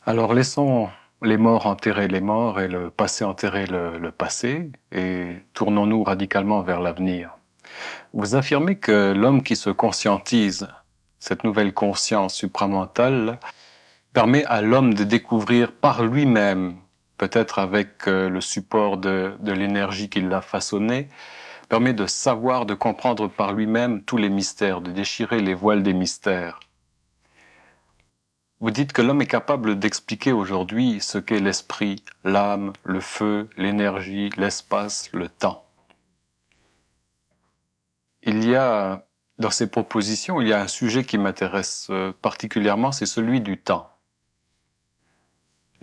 Alors laissons les morts enterrer les morts et le passé enterrer le passé et tournons-nous radicalement vers l'avenir. Vous affirmez que l'homme qui se conscientise, cette nouvelle conscience supramentale, permet à l'homme de découvrir par lui-même, peut-être avec le support de l'énergie qui l'a façonné, permet de savoir, de comprendre par lui-même tous les mystères, de déchirer les voiles des mystères. Vous dites que l'homme est capable d'expliquer aujourd'hui ce qu'est l'esprit, l'âme, le feu, l'énergie, l'espace, le temps. Dans ces propositions, il y a un sujet qui m'intéresse particulièrement, c'est celui du temps.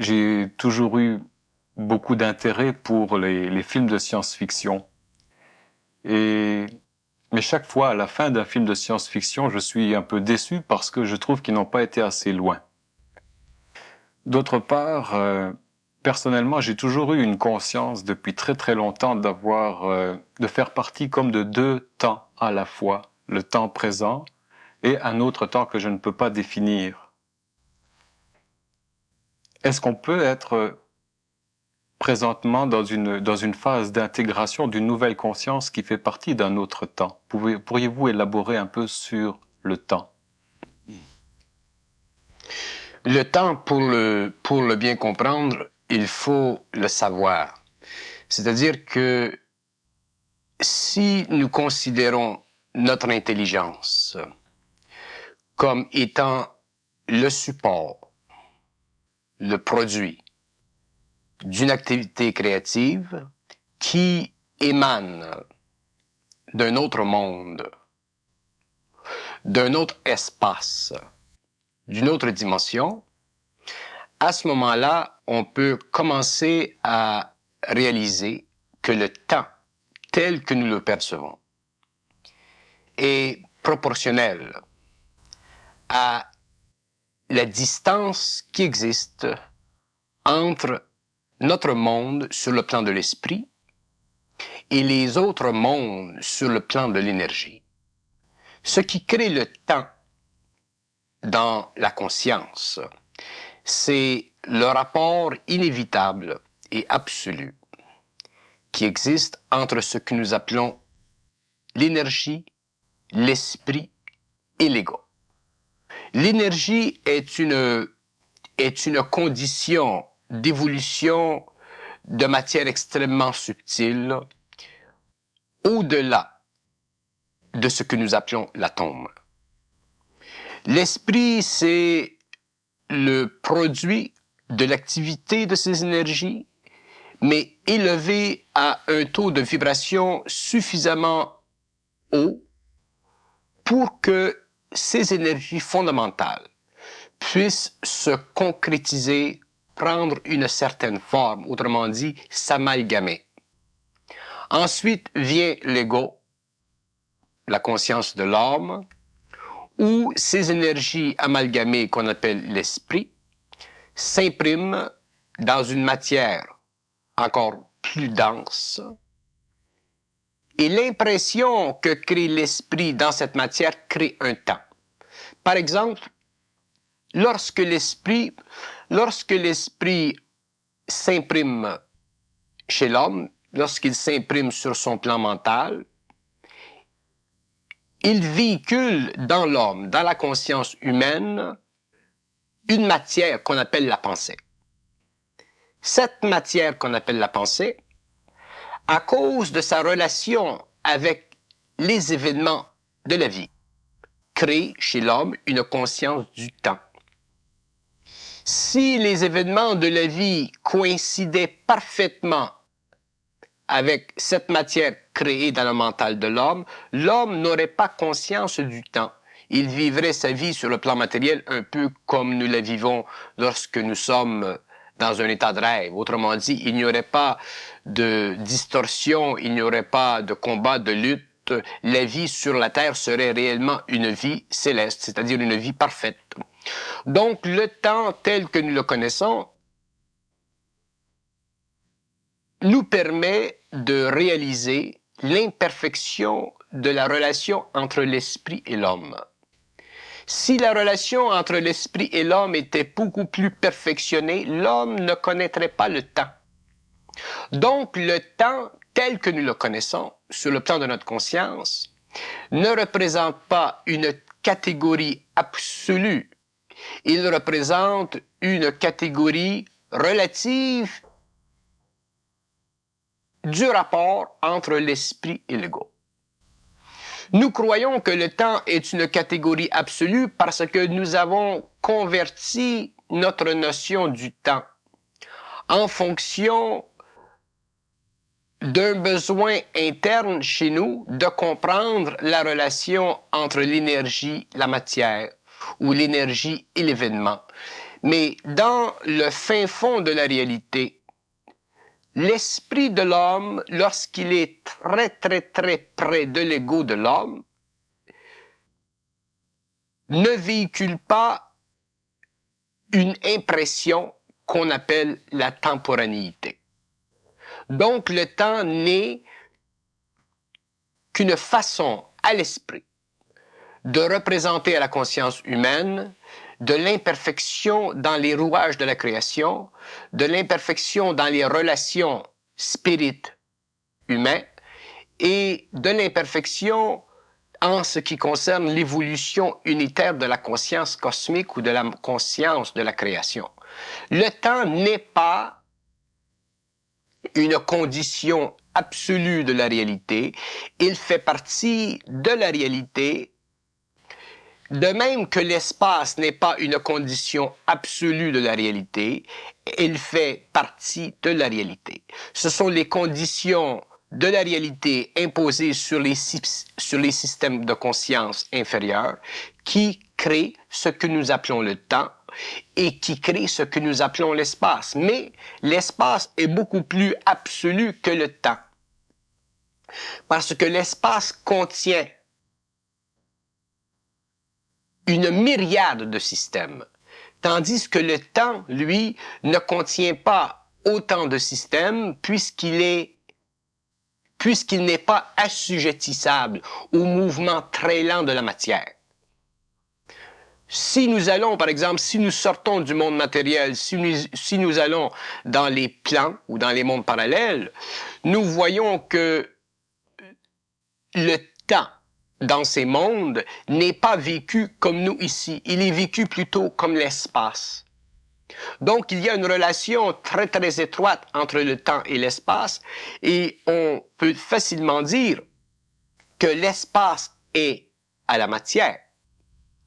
J'ai toujours eu beaucoup d'intérêt pour les films de science-fiction. Mais chaque fois, à la fin d'un film de science-fiction, je suis un peu déçu parce que je trouve qu'ils n'ont pas été assez loin. D'autre part, personnellement, j'ai toujours eu une conscience depuis très très longtemps de faire partie comme de deux temps à la fois, le temps présent et un autre temps que je ne peux pas définir. Est-ce qu'on peut être présentement dans une phase d'intégration d'une nouvelle conscience qui fait partie d'un autre temps? Pourriez-vous élaborer un peu sur le temps? Le temps, pour le bien comprendre, il faut le savoir. C'est-à-dire que si nous considérons notre intelligence comme étant le support, le produit d'une activité créative qui émane d'un autre monde, d'un autre espace, d'une autre dimension, à ce moment-là, on peut commencer à réaliser que le temps, tel que nous le percevons, est proportionnel à la distance qui existe entre notre monde sur le plan de l'esprit et les autres mondes sur le plan de l'énergie. Ce qui crée le temps dans la conscience, c'est le rapport inévitable et absolu qui existe entre ce que nous appelons l'énergie, l'esprit et l'ego. L'énergie est une condition d'évolution de matière extrêmement subtile au-delà de ce que nous appelons l'atome. L'esprit, c'est le produit de l'activité de ces énergies, mais élevé à un taux de vibration suffisamment haut pour que ces énergies fondamentales puissent se concrétiser, prendre une certaine forme, autrement dit, s'amalgamer. Ensuite vient l'ego, la conscience de l'âme, où ces énergies amalgamées qu'on appelle l'esprit s'impriment dans une matière encore plus dense. Et l'impression que crée l'esprit dans cette matière crée un temps. Par exemple, lorsque l'esprit s'imprime chez l'homme, lorsqu'il s'imprime sur son plan mental, il véhicule dans l'homme, dans la conscience humaine, une matière qu'on appelle la pensée. Cette matière qu'on appelle la pensée, à cause de sa relation avec les événements de la vie, crée chez l'homme une conscience du temps. Si les événements de la vie coïncidaient parfaitement avec cette matière créée dans le mental de l'homme, l'homme n'aurait pas conscience du temps. Il vivrait sa vie sur le plan matériel un peu comme nous la vivons lorsque nous sommes dans un état de rêve. Autrement dit, il n'y aurait pas de distorsion, il n'y aurait pas de combat, de lutte. La vie sur la Terre serait réellement une vie céleste, c'est-à-dire une vie parfaite. Donc, le temps tel que nous le connaissons nous permet de réaliser l'imperfection de la relation entre l'esprit et l'homme. Si la relation entre l'esprit et l'homme était beaucoup plus perfectionnée, l'homme ne connaîtrait pas le temps. Donc, le temps tel que nous le connaissons, sur le plan de notre conscience, ne représente pas une catégorie absolue. Il représente une catégorie relative du rapport entre l'esprit et l'ego. Nous croyons que le temps est une catégorie absolue parce que nous avons converti notre notion du temps en fonction d'un besoin interne chez nous de comprendre la relation entre l'énergie, la matière, ou l'énergie et l'événement. Mais dans le fin fond de la réalité, l'esprit de l'homme, lorsqu'il est très, très, très près de l'ego de l'homme, ne véhicule pas une impression qu'on appelle la temporanéité. Donc, le temps n'est qu'une façon à l'esprit de représenter à la conscience humaine de l'imperfection dans les rouages de la création, de l'imperfection dans les relations spirit-humains et de l'imperfection en ce qui concerne l'évolution unitaire de la conscience cosmique ou de la conscience de la création. Le temps n'est pas une condition absolue de la réalité, il fait partie de la réalité, de même que l'espace n'est pas une condition absolue de la réalité, il fait partie de la réalité. Ce sont les conditions de la réalité imposées sur les systèmes de conscience inférieurs qui créent ce que nous appelons le temps et qui crée ce que nous appelons l'espace. Mais l'espace est beaucoup plus absolu que le temps. Parce que l'espace contient une myriade de systèmes, tandis que le temps, lui, ne contient pas autant de systèmes puisqu'il n'est pas assujettissable au mouvement très lent de la matière. Si nous allons, par exemple, si nous sortons du monde matériel, si nous allons dans les plans ou dans les mondes parallèles, nous voyons que le temps dans ces mondes n'est pas vécu comme nous ici. Il est vécu plutôt comme l'espace. Donc, il y a une relation très, très étroite entre le temps et l'espace et on peut facilement dire que l'espace est à la matière,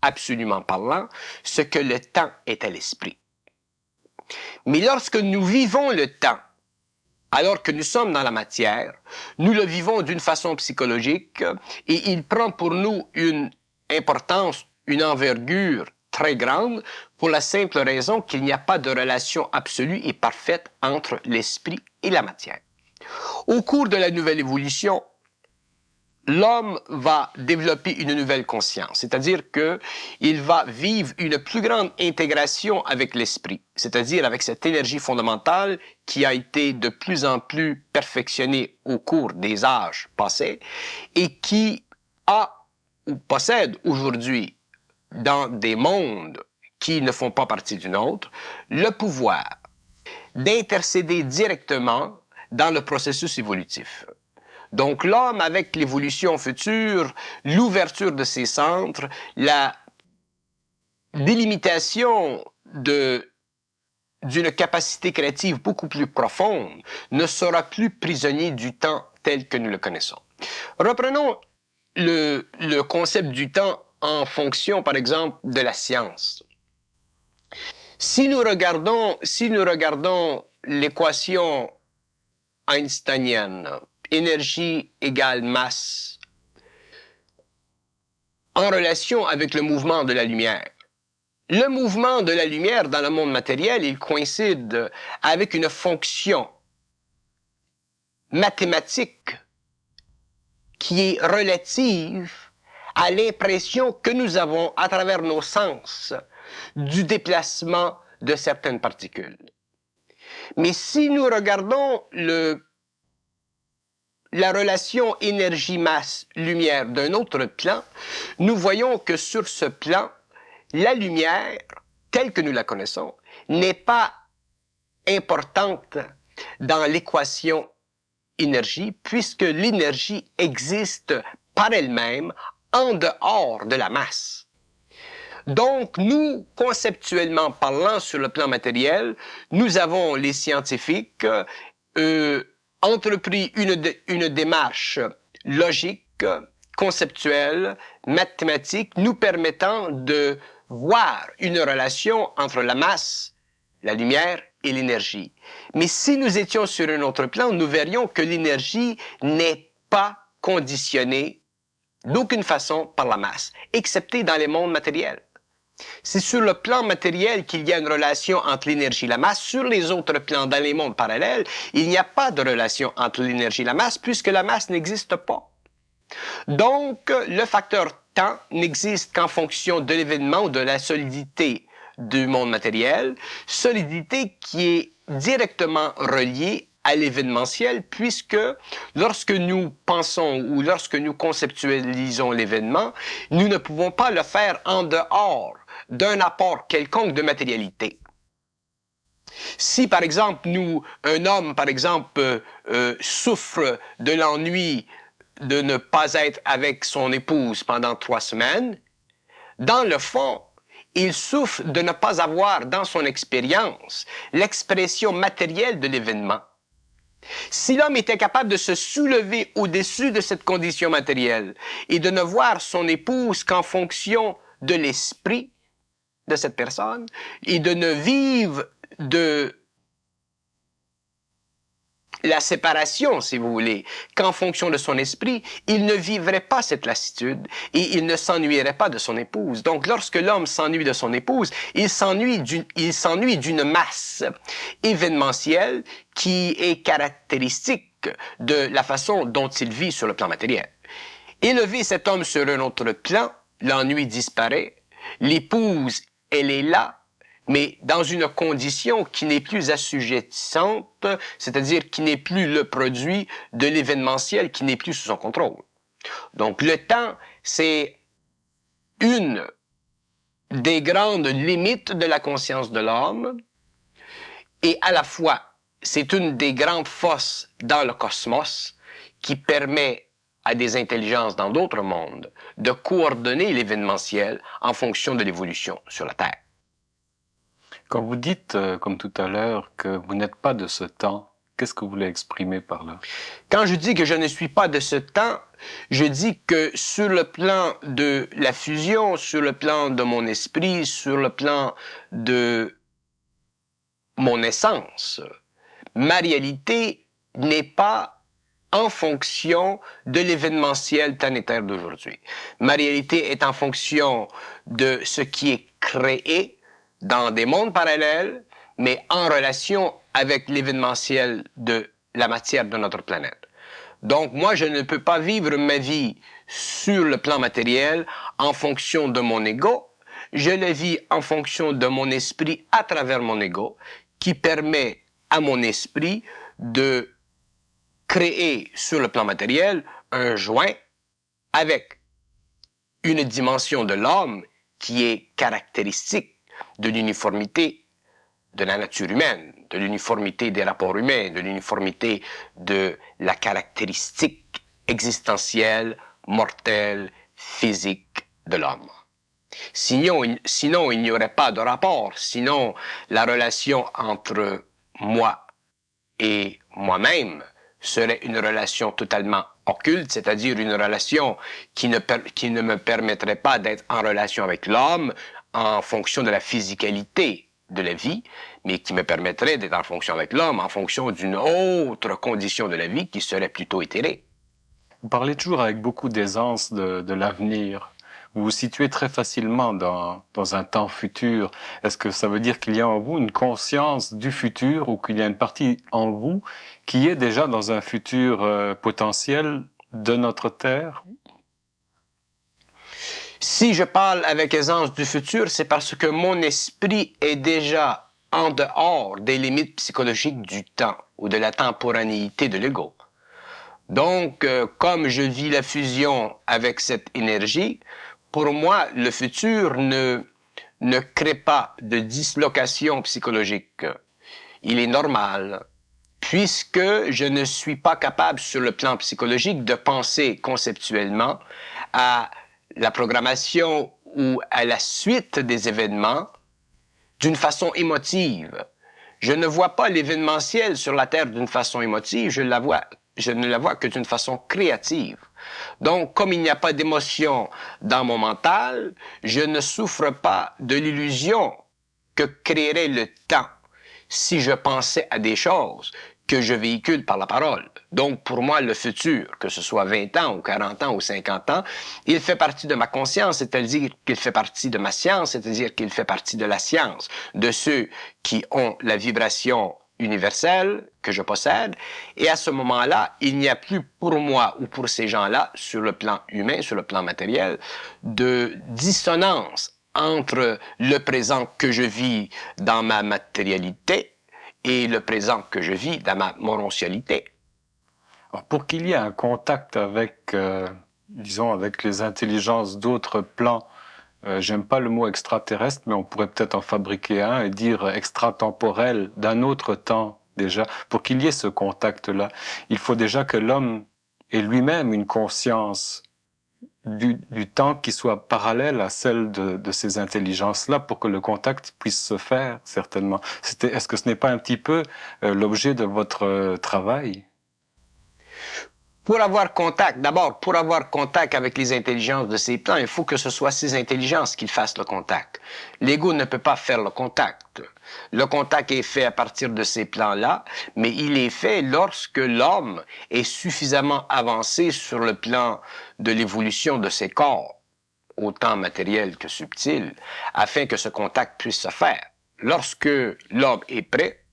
absolument parlant, ce que le temps est à l'esprit. Mais lorsque nous vivons le temps, alors que nous sommes dans la matière, nous le vivons d'une façon psychologique et il prend pour nous une importance, une envergure très grande pour la simple raison qu'il n'y a pas de relation absolue et parfaite entre l'esprit et la matière. Au cours de la nouvelle évolution, l'homme va développer une nouvelle conscience, c'est-à-dire qu'il va vivre une plus grande intégration avec l'esprit, c'est-à-dire avec cette énergie fondamentale qui a été de plus en plus perfectionnée au cours des âges passés et qui a ou possède aujourd'hui dans des mondes qui ne font pas partie du nôtre, le pouvoir d'intercéder directement dans le processus évolutif. Donc l'homme, avec l'évolution future, l'ouverture de ses centres, la délimitation d'une capacité créative beaucoup plus profonde, ne sera plus prisonnier du temps tel que nous le connaissons. Reprenons le concept du temps en fonction, par exemple, de la science. Si nous regardons l'équation einsteinienne, énergie égale masse, en relation avec le mouvement de la lumière. Le mouvement de la lumière dans le monde matériel, il coïncide avec une fonction mathématique qui est relative à l'impression que nous avons à travers nos sens du déplacement de certaines particules. Mais si nous regardons la relation énergie-masse-lumière d'un autre plan, nous voyons que sur ce plan, la lumière, telle que nous la connaissons, n'est pas importante dans l'équation énergie, puisque l'énergie existe par elle-même en dehors de la masse. Donc, nous, conceptuellement parlant sur le plan matériel, nous avons, les scientifiques, entrepris une démarche logique, conceptuelle, mathématique, nous permettant de voir une relation entre la masse, la lumière et l'énergie. Mais si nous étions sur un autre plan, nous verrions que l'énergie n'est pas conditionnée d'aucune façon par la masse, excepté dans les mondes matériels. C'est sur le plan matériel qu'il y a une relation entre l'énergie et la masse. Sur les autres plans, dans les mondes parallèles, il n'y a pas de relation entre l'énergie et la masse, puisque la masse n'existe pas. Donc, le facteur temps n'existe qu'en fonction de l'événement ou de la solidité du monde matériel, solidité qui est directement reliée à l'événementiel, puisque lorsque nous pensons ou lorsque nous conceptualisons l'événement, nous ne pouvons pas le faire en dehors d'un apport quelconque de matérialité. Si, par exemple, un homme, par exemple, souffre de l'ennui de ne pas être avec son épouse pendant 3 semaines, dans le fond, il souffre de ne pas avoir dans son expérience l'expression matérielle de l'événement. Si l'homme était capable de se soulever au-dessus de cette condition matérielle et de ne voir son épouse qu'en fonction de l'esprit de cette personne et de ne vivre de la séparation, si vous voulez, qu'en fonction de son esprit, il ne vivrait pas cette lassitude et il ne s'ennuierait pas de son épouse. Donc, lorsque l'homme s'ennuie de son épouse, il s'ennuie d'une masse événementielle qui est caractéristique de la façon dont il vit sur le plan matériel. Élever cet homme sur un autre plan, l'ennui disparaît, l'épouse, elle est là, mais dans une condition qui n'est plus assujettissante, c'est-à-dire qui n'est plus le produit de l'événementiel, qui n'est plus sous son contrôle. Donc le temps, c'est une des grandes limites de la conscience de l'homme, et à la fois, c'est une des grandes forces dans le cosmos qui permet à des intelligences dans d'autres mondes de coordonner l'événementiel en fonction de l'évolution sur la Terre. Quand vous dites, comme tout à l'heure, que vous n'êtes pas de ce temps, qu'est-ce que vous voulez exprimer par là? Quand je dis que je ne suis pas de ce temps, je dis que sur le plan de la fusion, sur le plan de mon esprit, sur le plan de mon essence, ma réalité n'est pas en fonction de l'événementiel planétaire d'aujourd'hui. Ma réalité est en fonction de ce qui est créé dans des mondes parallèles, mais en relation avec l'événementiel de la matière de notre planète. Donc, moi, je ne peux pas vivre ma vie sur le plan matériel en fonction de mon ego. Je le vis en fonction de mon esprit à travers mon ego, qui permet à mon esprit de créer sur le plan matériel un joint avec une dimension de l'homme qui est caractéristique de l'uniformité de la nature humaine, de l'uniformité des rapports humains, de l'uniformité de la caractéristique existentielle, mortelle, physique de l'homme. Sinon, il n'y aurait pas de rapport, sinon la relation entre moi et moi-même serait une relation totalement occulte, c'est-à-dire une relation qui ne me permettrait pas d'être en relation avec l'homme en fonction de la physicalité de la vie, mais qui me permettrait d'être en fonction avec l'homme en fonction d'une autre condition de la vie qui serait plutôt éthérée. Vous parlez toujours avec beaucoup d'aisance de l'avenir. Vous vous situez très facilement dans un temps futur. Est-ce que ça veut dire qu'il y a en vous une conscience du futur ou qu'il y a une partie en vous qui est déjà dans un futur potentiel de notre Terre? Si je parle avec aisance du futur, c'est parce que mon esprit est déjà en dehors des limites psychologiques du temps ou de la temporanéité de l'ego. Donc, comme je vis la fusion avec cette énergie, pour moi, le futur ne ne crée pas de dislocation psychologique. Il est normal, puisque je ne suis pas capable sur le plan psychologique de penser conceptuellement à la programmation ou à la suite des événements d'une façon émotive. Je ne vois pas l'événementiel sur la Terre d'une façon émotive, je ne la vois que d'une façon créative. Donc, comme il n'y a pas d'émotion dans mon mental, je ne souffre pas de l'illusion que créerait le temps si je pensais à des choses que je véhicule par la parole. Donc, pour moi, le futur, que ce soit 20 ans ou 40 ans ou 50 ans, il fait partie de ma conscience, c'est-à-dire qu'il fait partie de ma science, c'est-à-dire qu'il fait partie de la science, de ceux qui ont la vibration universelle que je possède. Et à ce moment-là, il n'y a plus pour moi ou pour ces gens-là, sur le plan humain, sur le plan matériel, de dissonance entre le présent que je vis dans ma matérialité et le présent que je vis dans ma morontialité. Alors, pour qu'il y ait un contact avec, disons, avec les intelligences d'autres plans, j'aime pas le mot extraterrestre, mais on pourrait peut-être en fabriquer un et dire extratemporel d'un autre temps déjà. Pour qu'il y ait ce contact-là, il faut déjà que l'homme ait lui-même une conscience du temps qui soit parallèle à celle de ces intelligences-là pour que le contact puisse se faire, certainement. Est-ce que ce n'est pas un petit peu l'objet de votre travail? Pour avoir contact, d'abord, pour avoir contact avec les intelligences de ces plans, il faut que ce soit ces intelligences qui fassent le contact. L'ego ne peut pas faire le contact. Le contact est fait à partir de ces plans-là, mais il est fait lorsque l'homme est suffisamment avancé sur le plan de l'évolution de ses corps, autant matériel que subtil, afin que ce contact puisse se faire. Lorsque l'homme est prêt,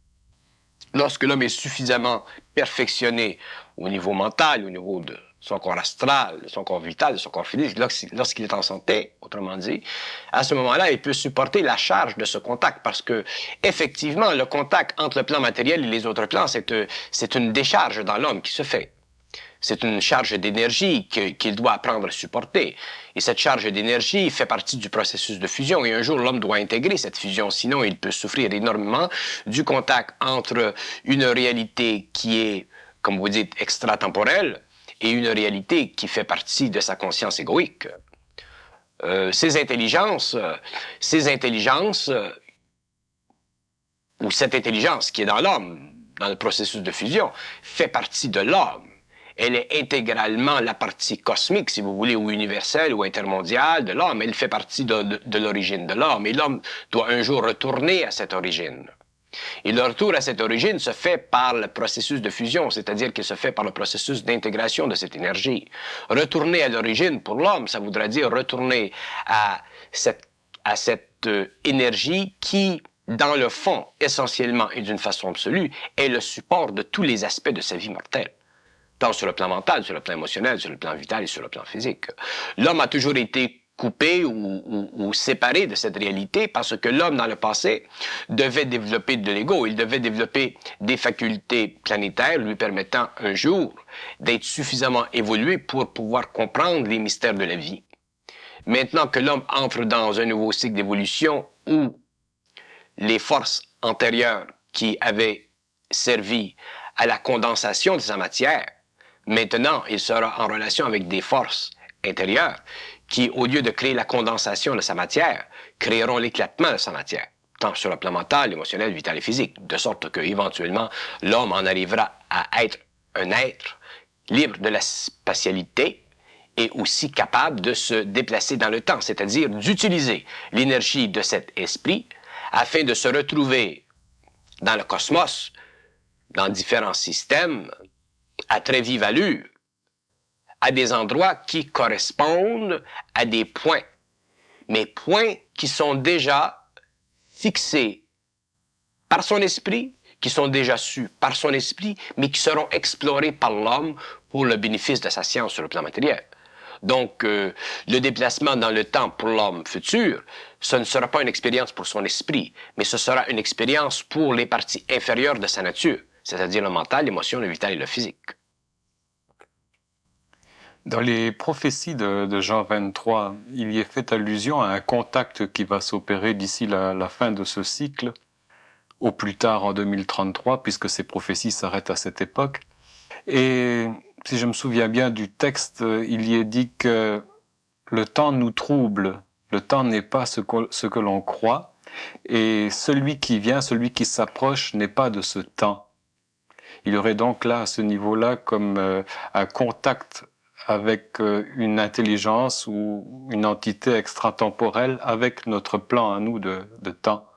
lorsque l'homme est suffisamment perfectionné au niveau mental, au niveau de son corps astral, de son corps vital, de son corps physique, lorsqu'il est en santé, autrement dit, à ce moment-là, il peut supporter la charge de ce contact parce que, effectivement, le contact entre le plan matériel et les autres plans, c'est une décharge dans l'homme qui se fait. C'est une charge d'énergie qu'il doit apprendre à supporter. Et cette charge d'énergie fait partie du processus de fusion. Et un jour, l'homme doit intégrer cette fusion. Sinon, il peut souffrir énormément du contact entre une réalité qui est, comme vous dites, extratemporelle et une réalité qui fait partie de sa conscience égoïque. Ces intelligences, ou cette intelligence qui est dans l'homme, dans le processus de fusion, fait partie de l'homme. Elle est intégralement la partie cosmique, si vous voulez, ou universelle, ou intermondiale de l'homme. Elle fait partie de l'origine de l'homme. Et l'homme doit un jour retourner à cette origine. Et le retour à cette origine se fait par le processus de fusion, c'est-à-dire qu'il se fait par le processus d'intégration de cette énergie. Retourner à l'origine, pour l'homme, ça voudrait dire retourner à cette énergie qui, dans le fond, essentiellement et d'une façon absolue, est le support de tous les aspects de sa vie mortelle. Tant sur le plan mental, sur le plan émotionnel, sur le plan vital et sur le plan physique. L'homme a toujours été coupé ou séparé de cette réalité parce que l'homme, dans le passé, devait développer de l'ego. Il devait développer des facultés planétaires lui permettant un jour d'être suffisamment évolué pour pouvoir comprendre les mystères de la vie. Maintenant que l'homme entre dans un nouveau cycle d'évolution où les forces antérieures qui avaient servi à la condensation de sa matière, maintenant, il sera en relation avec des forces intérieures qui, au lieu de créer la condensation de sa matière, créeront l'éclatement de sa matière, tant sur le plan mental, émotionnel, vital et physique, de sorte que, éventuellement, l'homme en arrivera à être un être libre de la spatialité et aussi capable de se déplacer dans le temps, c'est-à-dire d'utiliser l'énergie de cet esprit afin de se retrouver dans le cosmos, dans différents systèmes, à très vive allure, à des endroits qui correspondent à des points, mais points qui sont déjà fixés par son esprit, qui sont déjà su par son esprit, mais qui seront explorés par l'homme pour le bénéfice de sa science sur le plan matériel. Donc, le déplacement dans le temps pour l'homme futur, ce ne sera pas une expérience pour son esprit, mais ce sera une expérience pour les parties inférieures de sa nature, c'est-à-dire le mental, l'émotion, le vital et le physique. Dans les prophéties de Jean 23, il y est fait allusion à un contact qui va s'opérer d'ici la fin de ce cycle, au plus tard en 2033, puisque ces prophéties s'arrêtent à cette époque. Et si je me souviens bien du texte, il y est dit que le temps nous trouble, le temps n'est pas ce que l'on croit, et celui qui vient, celui qui s'approche n'est pas de ce temps. Il y aurait donc là, à ce niveau-là, comme un contact avec une intelligence ou une entité extratemporelle avec notre plan à nous de temps.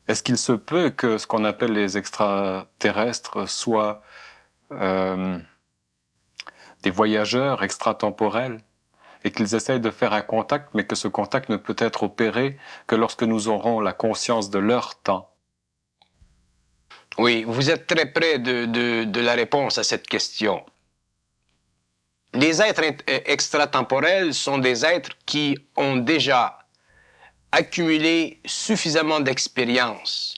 Est-ce qu'il se peut que ce qu'on appelle les extraterrestres soient des voyageurs extratemporels et qu'ils essayent de faire un contact, mais que ce contact ne peut être opéré que lorsque nous aurons la conscience de leur temps? Oui, vous êtes très près de la réponse à cette question. Les êtres extratemporels sont des êtres qui ont déjà accumulé suffisamment d'expérience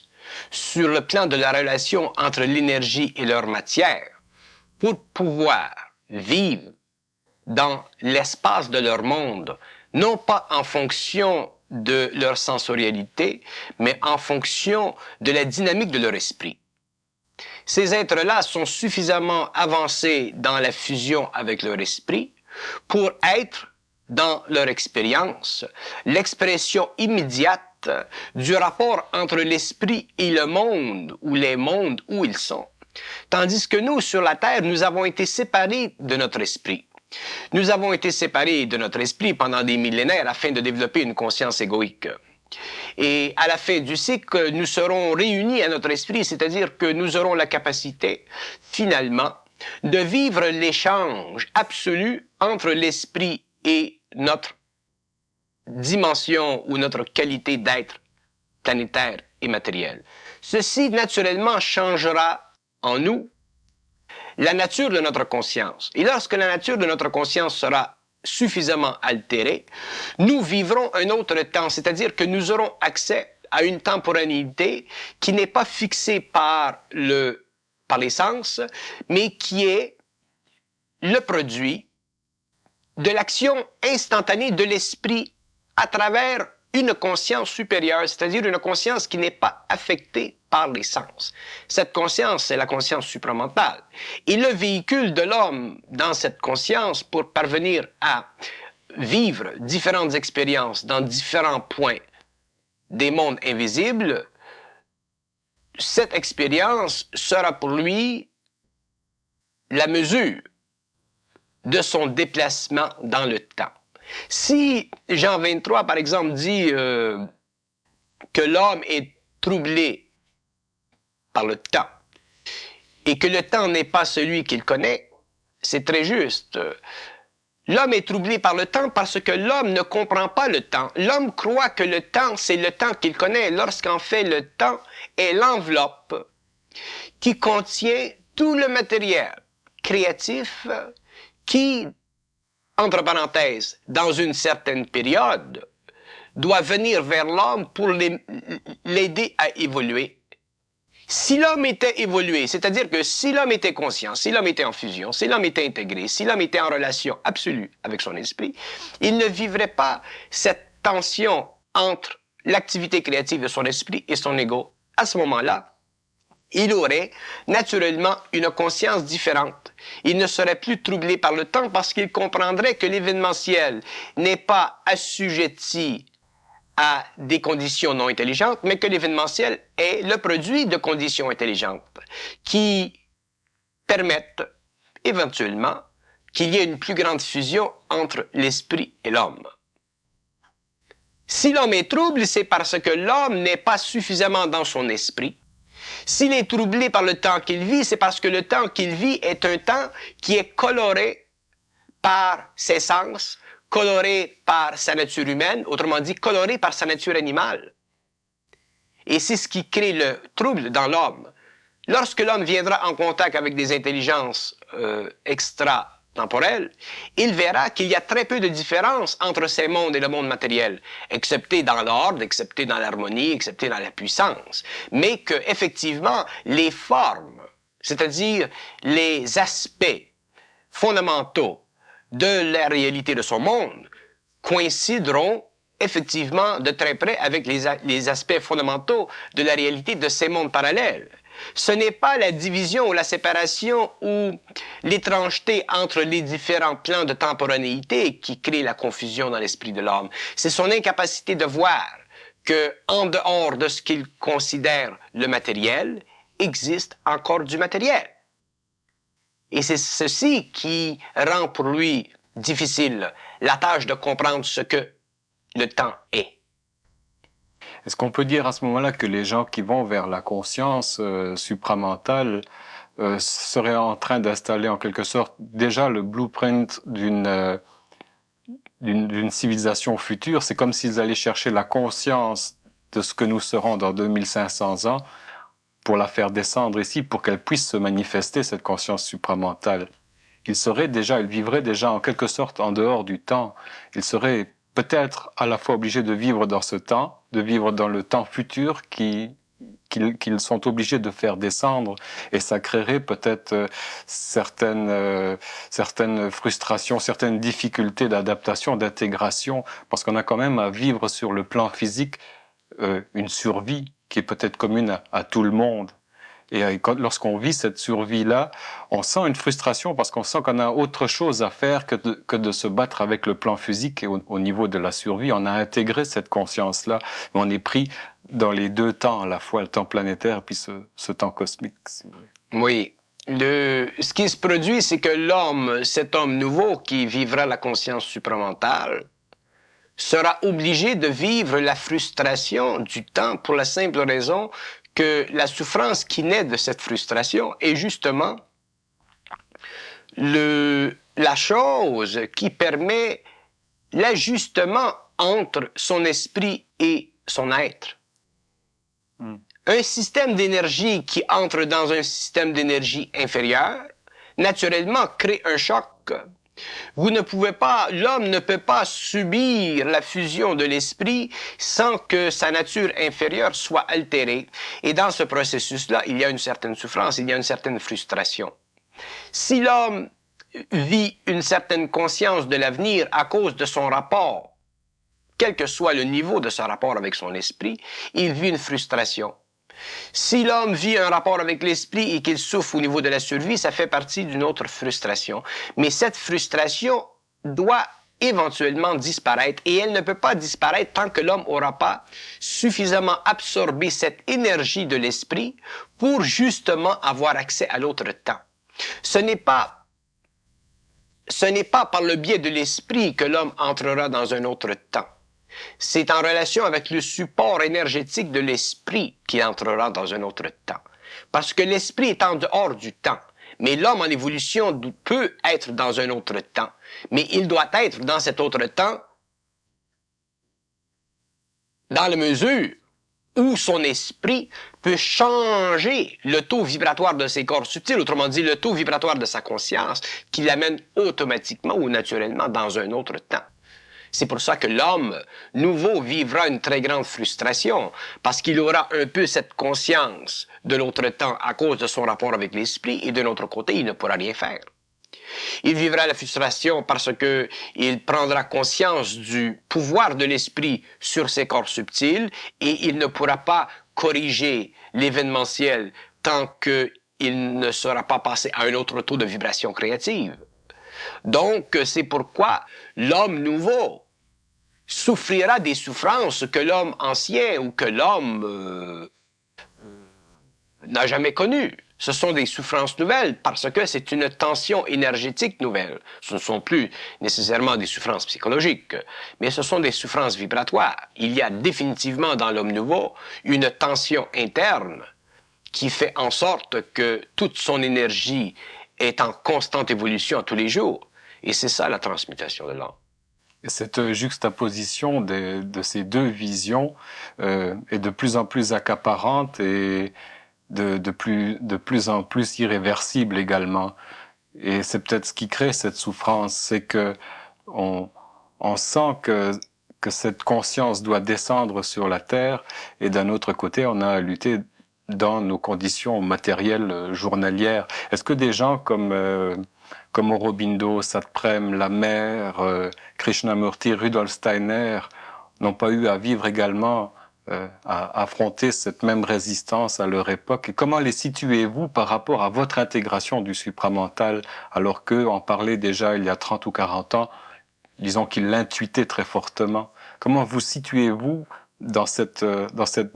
sur le plan de la relation entre l'énergie et leur matière pour pouvoir vivre dans l'espace de leur monde, non pas en fonction de leur sensorialité, mais en fonction de la dynamique de leur esprit. Ces êtres-là sont suffisamment avancés dans la fusion avec leur esprit pour être, dans leur expérience, l'expression immédiate du rapport entre l'esprit et le monde ou les mondes où ils sont. Tandis que nous, sur la Terre, nous avons été séparés de notre esprit. Nous avons été séparés de notre esprit pendant des millénaires afin de développer une conscience égoïque. Et à la fin du cycle, nous serons réunis à notre esprit, c'est-à-dire que nous aurons la capacité, finalement, de vivre l'échange absolu entre l'esprit et notre dimension ou notre qualité d'être planétaire et matériel. Ceci, naturellement, changera en nous la nature de notre conscience. Et lorsque la nature de notre conscience sera suffisamment altérée, nous vivrons un autre temps, c'est-à-dire que nous aurons accès à une temporalité qui n'est pas fixée par les sens, mais qui est le produit de l'action instantanée de l'esprit à travers une conscience supérieure, c'est-à-dire une conscience qui n'est pas affectée par les sens. Cette conscience, c'est la conscience supramentale. Et le véhicule de l'homme dans cette conscience pour parvenir à vivre différentes expériences dans différents points des mondes invisibles, cette expérience sera pour lui la mesure de son déplacement dans le temps. Si Jean 23, par exemple, dit que l'homme est troublé par le temps et que le temps n'est pas celui qu'il connaît, c'est très juste. L'homme est troublé par le temps parce que l'homme ne comprend pas le temps. L'homme croit que le temps, c'est le temps qu'il connaît, lorsqu'en fait le temps est l'enveloppe qui contient tout le matériel créatif qui, entre parenthèses, dans une certaine période, doit venir vers l'homme pour l'aider à évoluer. Si l'homme était évolué, c'est-à-dire que si l'homme était conscient, si l'homme était en fusion, si l'homme était intégré, si l'homme était en relation absolue avec son esprit, il ne vivrait pas cette tension entre l'activité créative de son esprit et son ego. À ce moment-là, il aurait naturellement une conscience différente. Il ne serait plus troublé par le temps parce qu'il comprendrait que l'événementiel n'est pas assujetti à des conditions non intelligentes, mais que l'événementiel est le produit de conditions intelligentes qui permettent éventuellement qu'il y ait une plus grande fusion entre l'esprit et l'homme. Si l'homme est troublé, c'est parce que l'homme n'est pas suffisamment dans son esprit. S'il est troublé par le temps qu'il vit, c'est parce que le temps qu'il vit est un temps qui est coloré par ses sens, coloré par sa nature humaine, autrement dit, coloré par sa nature animale. Et c'est ce qui crée le trouble dans l'homme. Lorsque l'homme viendra en contact avec des intelligences extratemporelles, il verra qu'il y a très peu de différence entre ces mondes et le monde matériel, excepté dans l'ordre, excepté dans l'harmonie, excepté dans la puissance. Mais que, effectivement, les formes, c'est-à-dire les aspects fondamentaux de la réalité de son monde coïncideront effectivement de très près avec les aspects fondamentaux de la réalité de ces mondes parallèles. Ce n'est pas la division ou la séparation ou l'étrangeté entre les différents plans de temporanéité qui crée la confusion dans l'esprit de l'homme. C'est son incapacité de voir que, en dehors de ce qu'il considère le matériel, existe encore du matériel. Et c'est ceci qui rend pour lui difficile la tâche de comprendre ce que le temps est. Est-ce qu'on peut dire à ce moment-là que les gens qui vont vers la conscience supramentale seraient en train d'installer en quelque sorte déjà le blueprint d'une civilisation future? C'est comme s'ils allaient chercher la conscience de ce que nous serons dans 2500 ans pour la faire descendre ici, pour qu'elle puisse se manifester, cette conscience supramentale. Ils vivraient déjà en quelque sorte en dehors du temps. Ils seraient peut-être à la fois obligés de vivre dans ce temps, de vivre dans le temps futur qu'ils sont obligés de faire descendre, et ça créerait peut-être certaines frustrations, certaines difficultés d'adaptation, d'intégration, parce qu'on a quand même à vivre sur le plan physique une survie qui est peut-être commune à tout le monde. Et lorsqu'on vit cette survie-là, on sent une frustration parce qu'on sent qu'on a autre chose à faire que de se battre avec le plan physique. Et au niveau de la survie, on a intégré cette conscience-là, mais on est pris dans les deux temps, à la fois le temps planétaire et puis ce temps cosmique. Si vous voulez. Oui. Ce qui se produit, c'est que l'homme, cet homme nouveau qui vivra la conscience supramentale, sera obligé de vivre la frustration du temps pour la simple raison que la souffrance qui naît de cette frustration est justement la chose qui permet l'ajustement entre son esprit et son être. Un système d'énergie qui entre dans un système d'énergie inférieur, naturellement, crée un choc. L'homme ne peut pas subir la fusion de l'esprit sans que sa nature inférieure soit altérée. Et dans ce processus-là, il y a une certaine souffrance, il y a une certaine frustration. Si l'homme vit une certaine conscience de l'avenir à cause de son rapport, quel que soit le niveau de ce rapport avec son esprit, il vit une frustration. Si l'homme vit un rapport avec l'esprit et qu'il souffre au niveau de la survie, ça fait partie d'une autre frustration. Mais cette frustration doit éventuellement disparaître et elle ne peut pas disparaître tant que l'homme n'aura pas suffisamment absorbé cette énergie de l'esprit pour justement avoir accès à l'autre temps. Ce n'est pas par le biais de l'esprit que l'homme entrera dans un autre temps. C'est en relation avec le support énergétique de l'esprit qu'il entrera dans un autre temps. Parce que l'esprit est en dehors du temps. Mais l'homme en évolution peut être dans un autre temps. Mais il doit être dans cet autre temps dans la mesure où son esprit peut changer le taux vibratoire de ses corps subtils, autrement dit le taux vibratoire de sa conscience, qui l'amène automatiquement ou naturellement dans un autre temps. C'est pour ça que l'homme nouveau vivra une très grande frustration, parce qu'il aura un peu cette conscience de l'autre temps à cause de son rapport avec l'esprit, et de l'autre côté, il ne pourra rien faire. Il vivra la frustration parce que il prendra conscience du pouvoir de l'esprit sur ses corps subtils, et il ne pourra pas corriger l'événementiel tant qu'il ne sera pas passé à un autre taux de vibration créative. Donc, c'est pourquoi l'homme nouveau souffrira des souffrances que l'homme ancien ou que l'homme n'a jamais connues. Ce sont des souffrances nouvelles parce que c'est une tension énergétique nouvelle. Ce ne sont plus nécessairement des souffrances psychologiques, mais ce sont des souffrances vibratoires. Il y a définitivement dans l'homme nouveau une tension interne qui fait en sorte que toute son énergie est en constante évolution à tous les jours. Et c'est ça la transmutation de l'âme. Et cette juxtaposition de ces deux visions est de plus en plus accaparante et de plus en plus irréversible également. Et c'est peut-être ce qui crée cette souffrance, c'est que on sent que cette conscience doit descendre sur la terre, et d'un autre côté, on a à lutter dans nos conditions matérielles journalières. Est-ce que des gens comme Aurobindo, Satprem, la mère, Krishnamurti, Rudolf Steiner n'ont pas eu à vivre également, à affronter cette même résistance à leur époque? Et comment les situez-vous par rapport à votre intégration du supramental, alors qu'eux en parlaient déjà il y a 30 ou 40 ans, disons qu'ils l'intuitaient très fortement? Comment vous situez-vous dans cette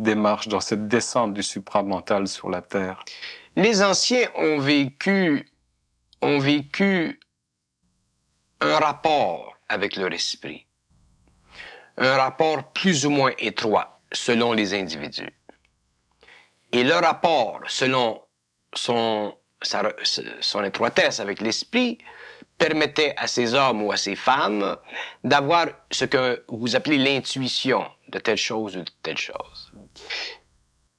démarche, dans cette descente du supramental sur la Terre? Les anciens ont vécu un rapport avec leur esprit, un rapport plus ou moins étroit selon les individus. Et leur rapport, selon son étroitesse avec l'esprit, permettait à ces hommes ou à ces femmes d'avoir ce que vous appelez l'intuition de telle chose ou de telle chose.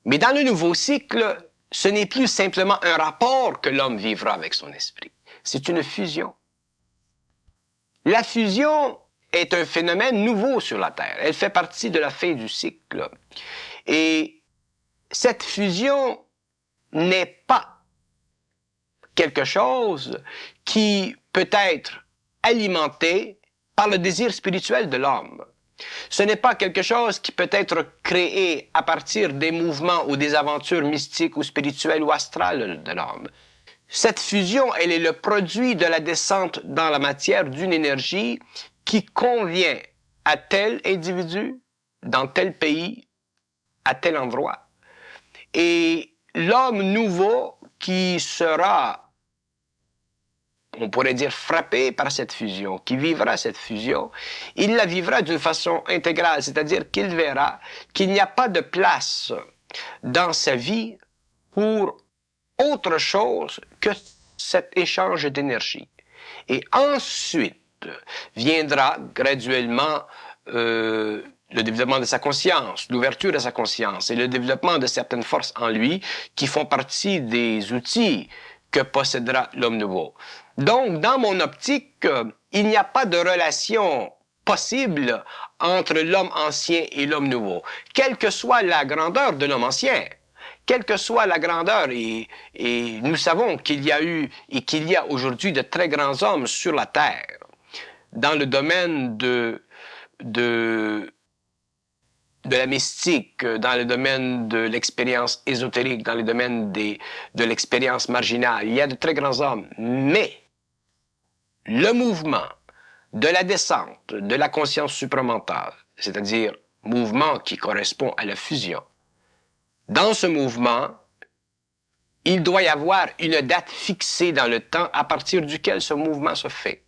Mais dans le nouveau cycle, ce n'est plus simplement un rapport que l'homme vivra avec son esprit. C'est une fusion. La fusion est un phénomène nouveau sur la Terre. Elle fait partie de la fin du cycle. Et cette fusion n'est pas quelque chose qui peut être alimenté par le désir spirituel de l'homme. Ce n'est pas quelque chose qui peut être créé à partir des mouvements ou des aventures mystiques ou spirituelles ou astrales de l'homme. Cette fusion, elle est le produit de la descente dans la matière d'une énergie qui convient à tel individu, dans tel pays, à tel endroit. Et l'homme nouveau qui sera, on pourrait dire, frappé par cette fusion, qui vivra cette fusion, il la vivra d'une façon intégrale, c'est-à-dire qu'il verra qu'il n'y a pas de place dans sa vie pour autre chose que cet échange d'énergie. Et ensuite viendra graduellement le développement de sa conscience, l'ouverture de sa conscience et le développement de certaines forces en lui qui font partie des outils que possédera l'homme nouveau. Donc, dans mon optique, il n'y a pas de relation possible entre l'homme ancien et l'homme nouveau, quelle que soit la grandeur de l'homme ancien. Quelle que soit la grandeur, et nous savons qu'il y a eu et qu'il y a aujourd'hui de très grands hommes sur la Terre, dans le domaine de la mystique, dans le domaine de l'expérience ésotérique, dans le domaine de l'expérience marginale. Il y a de très grands hommes, mais le mouvement de la descente de la conscience supramentale, c'est-à-dire mouvement qui correspond à la fusion, dans ce mouvement, il doit y avoir une date fixée dans le temps à partir duquel ce mouvement se fait.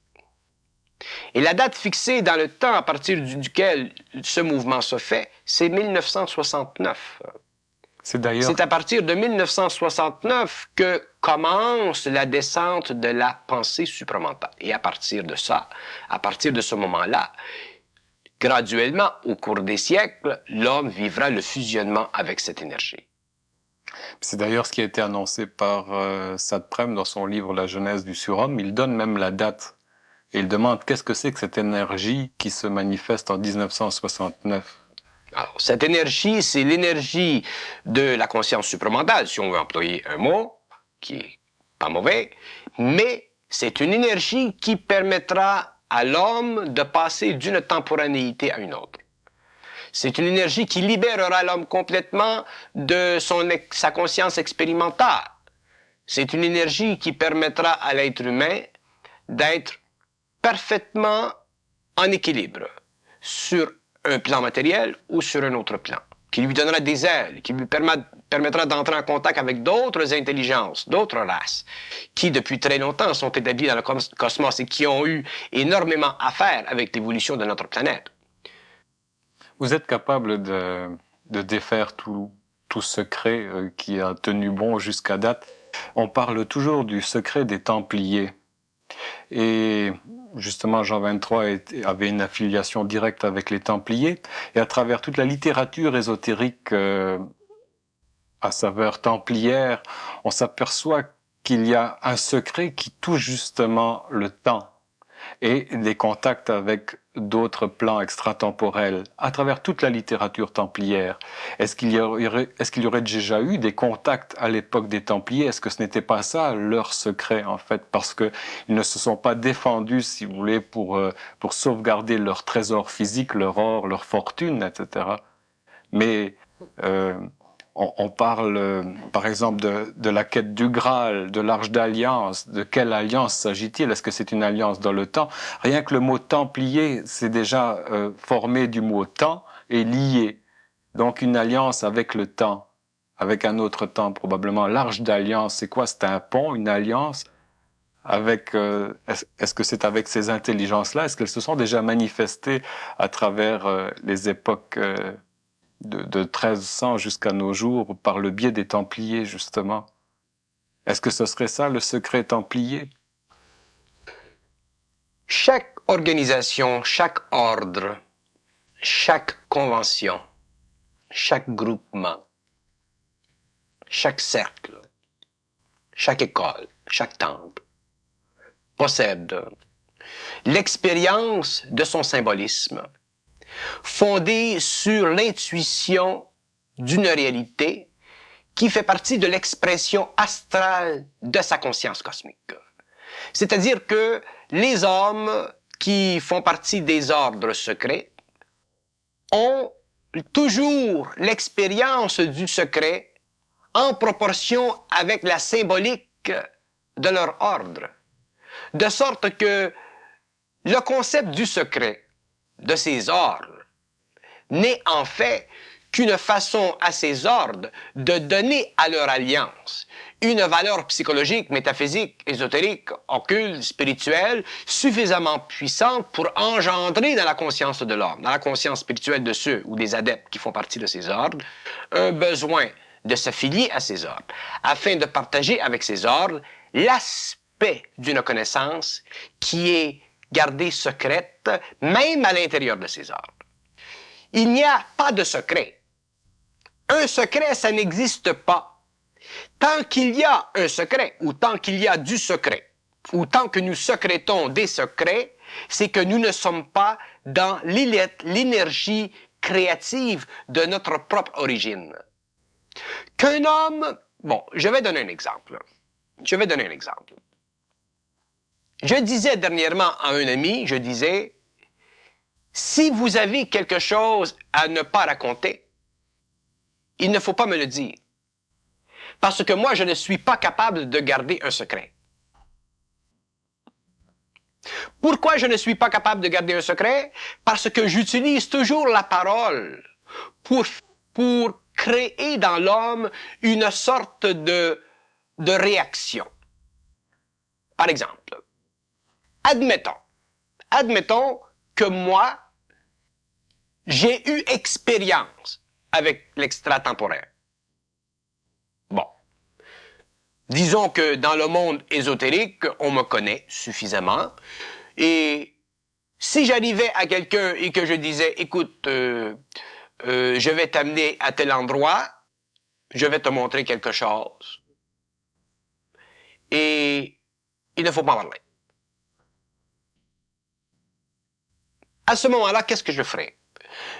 Et la date fixée dans le temps à partir duquel ce mouvement se fait, c'est 1969. C'est à partir de 1969 que commence la descente de la pensée supramentale. Et à partir de ça, à partir de ce moment-là, graduellement, au cours des siècles, l'homme vivra le fusionnement avec cette énergie. C'est d'ailleurs ce qui a été annoncé par Satprem dans son livre La Genèse du surhomme. Il donne même la date. Et il demande qu'est-ce que c'est que cette énergie qui se manifeste en 1969. Alors, cette énergie, c'est l'énergie de la conscience supramentale, si on veut employer un mot qui est pas mauvais, mais c'est une énergie qui permettra à l'homme de passer d'une temporanéité à une autre. C'est une énergie qui libérera l'homme complètement de sa conscience expérimentale. C'est une énergie qui permettra à l'être humain d'être parfaitement en équilibre sur un plan matériel ou sur un autre plan, qui lui donnera des ailes, qui lui permettra d'entrer en contact avec d'autres intelligences, d'autres races, qui depuis très longtemps sont établies dans le cosmos et qui ont eu énormément à faire avec l'évolution de notre planète. Vous êtes capable de défaire tout secret qui a tenu bon jusqu'à date. On parle toujours du secret des Templiers. Et justement, Jean XXIII avait une affiliation directe avec les Templiers. Et à travers toute la littérature ésotérique à saveur templière, on s'aperçoit qu'il y a un secret qui touche justement le temps. et des contacts avec d'autres plans extratemporels à travers toute la littérature templière. Est-ce qu'il y aurait déjà eu des contacts à l'époque des Templiers? Est-ce que ce n'était pas ça leur secret en fait, parce que ils ne se sont pas défendus, si vous voulez, pour sauvegarder leur trésor physique, leur or, leur fortune, etc. Mais on parle, par exemple, de la quête du Graal, de l'Arche d'Alliance. De quelle alliance s'agit-il? Est-ce que c'est une alliance dans le temps? Rien que le mot Templier, c'est déjà formé du mot temps et lié. Donc une alliance avec le temps, avec un autre temps probablement. L'Arche d'Alliance, c'est quoi? C'est un pont, une alliance avec. Est-ce que c'est avec ces intelligences-là? Est-ce qu'elles se sont déjà manifestées à travers les époques de 1300 jusqu'à nos jours par le biais des Templiers, justement? Est-ce que ce serait ça, le secret templier? Chaque organisation, chaque ordre, chaque convention, chaque groupement, chaque cercle, chaque école, chaque temple possède l'expérience de son symbolisme, fondée sur l'intuition d'une réalité qui fait partie de l'expression astrale de sa conscience cosmique. C'est-à-dire que les hommes qui font partie des ordres secrets ont toujours l'expérience du secret en proportion avec la symbolique de leur ordre. De sorte que le concept du secret de ces ordres n'est en fait qu'une façon à ces ordres de donner à leur alliance une valeur psychologique, métaphysique, ésotérique, occulte, spirituelle, suffisamment puissante pour engendrer dans la conscience de l'homme, dans la conscience spirituelle de ceux ou des adeptes qui font partie de ces ordres, un besoin de s'affilier à ces ordres, afin de partager avec ces ordres l'aspect d'une connaissance qui est gardée secrète, même à l'intérieur de ces ordres. Il n'y a pas de secret. Un secret, ça n'existe pas. Tant qu'il y a un secret, ou tant qu'il y a du secret, ou tant que nous secrétons des secrets, c'est que nous ne sommes pas dans l'énergie créative de notre propre origine. Qu'un homme... Bon, je vais donner un exemple. Je disais dernièrement à un ami, si vous avez quelque chose à ne pas raconter, il ne faut pas me le dire. Parce que moi, je ne suis pas capable de garder un secret. Pourquoi je ne suis pas capable de garder un secret? Parce que j'utilise toujours la parole pour créer dans l'homme une sorte de réaction. Par exemple, admettons que moi, j'ai eu expérience avec l'extratemporel. Bon. Disons que dans le monde ésotérique, on me connaît suffisamment. Et si j'arrivais à quelqu'un et que je disais, écoute, je vais t'amener à tel endroit, je vais te montrer quelque chose. Et il ne faut pas parler. À ce moment-là, qu'est-ce que je ferais?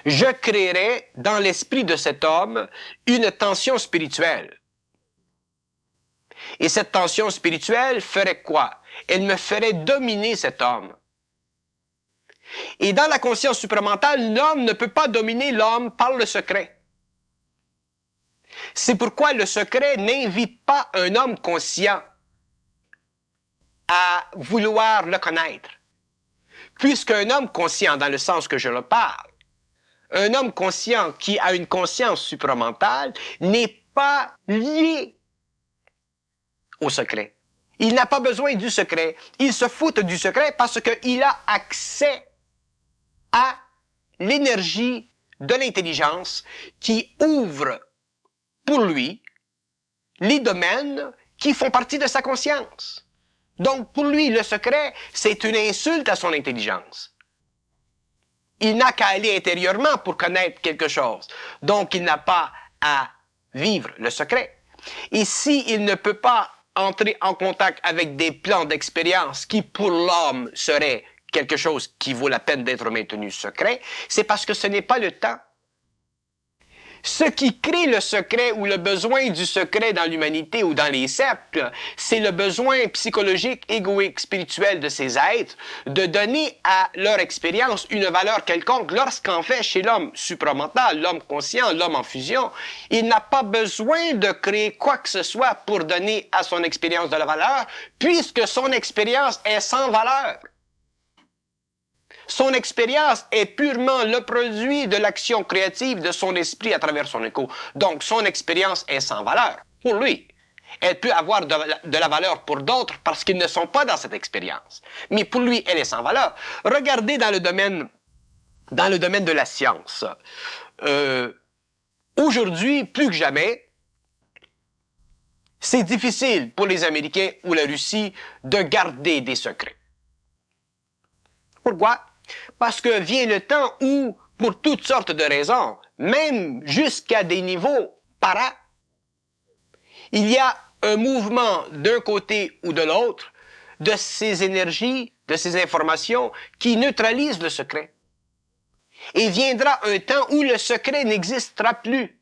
Je créerais dans l'esprit de cet homme une tension spirituelle. Et cette tension spirituelle ferait quoi? Elle me ferait dominer cet homme. Et dans la conscience supramentale, l'homme ne peut pas dominer l'homme par le secret. C'est pourquoi le secret n'invite pas un homme conscient à vouloir le connaître. Puisqu'un homme conscient, dans le sens que je le parle, un homme conscient qui a une conscience supramentale n'est pas lié au secret. Il n'a pas besoin du secret. Il se fout du secret parce qu'il a accès à l'énergie de l'intelligence qui ouvre pour lui les domaines qui font partie de sa conscience. Donc, pour lui, le secret, c'est une insulte à son intelligence. Il n'a qu'à aller intérieurement pour connaître quelque chose. Donc, il n'a pas à vivre le secret. Et s'il ne peut pas entrer en contact avec des plans d'expérience qui, pour l'homme, seraient quelque chose qui vaut la peine d'être maintenu secret, c'est parce que ce n'est pas le temps. Ce qui crée le secret ou le besoin du secret dans l'humanité ou dans les cercles, c'est le besoin psychologique, égoïque, spirituel de ces êtres de donner à leur expérience une valeur quelconque lorsqu'en fait, chez l'homme supramental, l'homme conscient, l'homme en fusion, il n'a pas besoin de créer quoi que ce soit pour donner à son expérience de la valeur, puisque son expérience est sans valeur. Son expérience est purement le produit de l'action créative de son esprit à travers son écho. Donc, son expérience est sans valeur pour lui. Elle peut avoir de la valeur pour d'autres parce qu'ils ne sont pas dans cette expérience. Mais pour lui, elle est sans valeur. Regardez dans le domaine de la science. Aujourd'hui, plus que jamais, c'est difficile pour les Américains ou la Russie de garder des secrets. Pourquoi? Parce que vient le temps où, pour toutes sortes de raisons, même jusqu'à des niveaux para, il y a un mouvement d'un côté ou de l'autre de ces énergies, de ces informations qui neutralisent le secret. Et viendra un temps où le secret n'existera plus.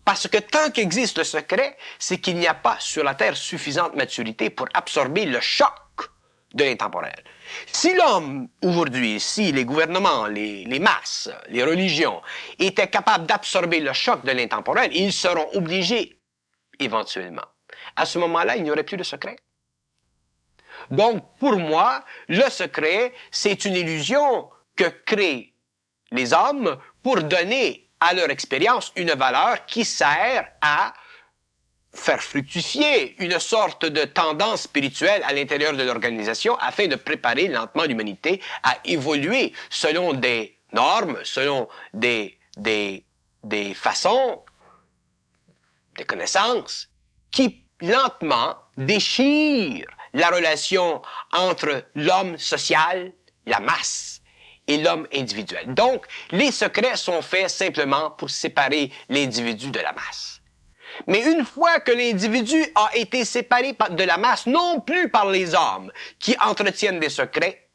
Parce que tant qu'existe le secret, c'est qu'il n'y a pas sur la Terre suffisante maturité pour absorber le choc de l'intemporel. Si l'homme, aujourd'hui, si les gouvernements, les masses, les religions, étaient capables d'absorber le choc de l'intemporel, ils seront obligés, éventuellement. À ce moment-là, il n'y aurait plus de secret. Donc, pour moi, le secret, c'est une illusion que créent les hommes pour donner à leur expérience une valeur qui sert à faire fructifier une sorte de tendance spirituelle à l'intérieur de l'organisation afin de préparer lentement l'humanité à évoluer selon des normes, selon des façons, des connaissances qui lentement déchirent la relation entre l'homme social, la masse, et l'homme individuel. Donc, les secrets sont faits simplement pour séparer l'individu de la masse. Mais une fois que l'individu a été séparé de la masse, non plus par les hommes qui entretiennent des secrets,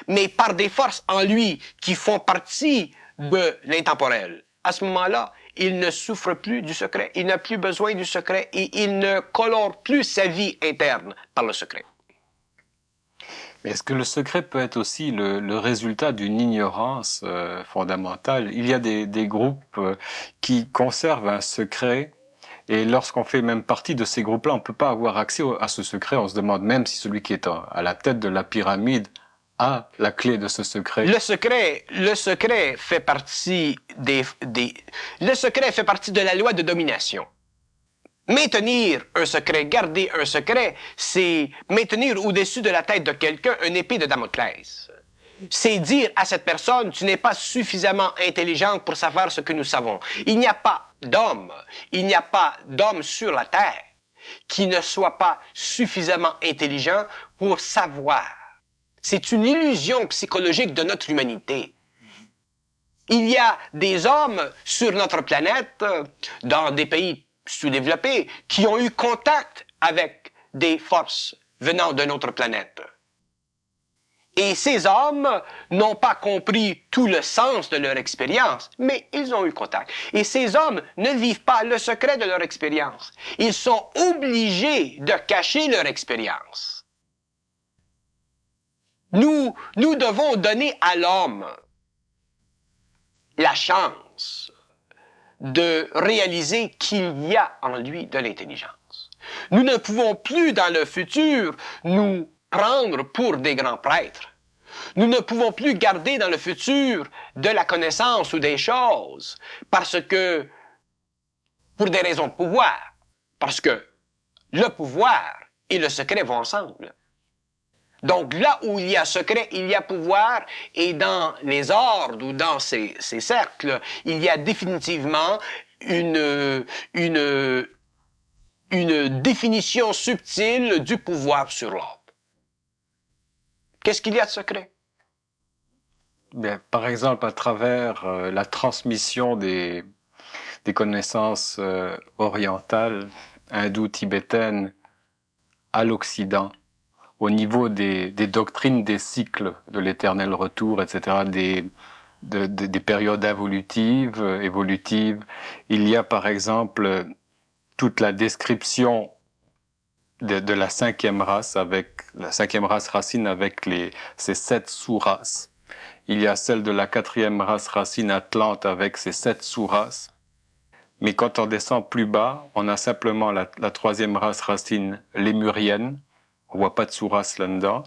mais par des forces en lui qui font partie de l'intemporel, à ce moment-là, il ne souffre plus du secret, il n'a plus besoin du secret et il ne colore plus sa vie interne par le secret. Mais est-ce que le secret peut être aussi le résultat d'une ignorance fondamentale? Il y a des groupes qui conservent un secret. Et lorsqu'on fait même partie de ces groupes-là, on ne peut pas avoir accès à ce secret. On se demande même si celui qui est à la tête de la pyramide a la clé de ce secret. Le secret fait partie le secret fait partie de la loi de domination. Maintenir un secret, garder un secret, c'est maintenir au-dessus de la tête de quelqu'un une épée de Damoclès. C'est dire à cette personne, tu n'es pas suffisamment intelligente pour savoir ce que nous savons. Il n'y a pas d'homme sur la terre qui ne soit pas suffisamment intelligent pour savoir. C'est une illusion psychologique de notre humanité. Il y a des hommes sur notre planète, dans des pays sous-développés, qui ont eu contact avec des forces venant de notre planète. Et ces hommes n'ont pas compris tout le sens de leur expérience, mais ils ont eu contact. Et ces hommes ne vivent pas le secret de leur expérience. Ils sont obligés de cacher leur expérience. Nous devons donner à l'homme la chance de réaliser qu'il y a en lui de l'intelligence. Nous ne pouvons plus dans le futur nous prendre pour des grands prêtres. Nous ne pouvons plus garder dans le futur de la connaissance ou des choses parce que, pour des raisons de pouvoir, parce que le pouvoir et le secret vont ensemble. Donc là où il y a secret, il y a pouvoir, et dans les ordres ou dans ces cercles, il y a définitivement une définition subtile du pouvoir sur l'ordre. Qu'est-ce qu'il y a de secret? Bien, par exemple, à travers la transmission des connaissances orientales, hindou-tibétaines à l'Occident, au niveau des doctrines des cycles de l'éternel retour, etc., des périodes évolutives. Il y a par exemple toute la description de la cinquième race racine avec ses 7 sous-races. Il y a celle de la quatrième race racine Atlante avec ses 7 sous-races. Mais quand on descend plus bas, on a simplement la troisième race racine lémurienne. On voit pas de sous-race là-dedans.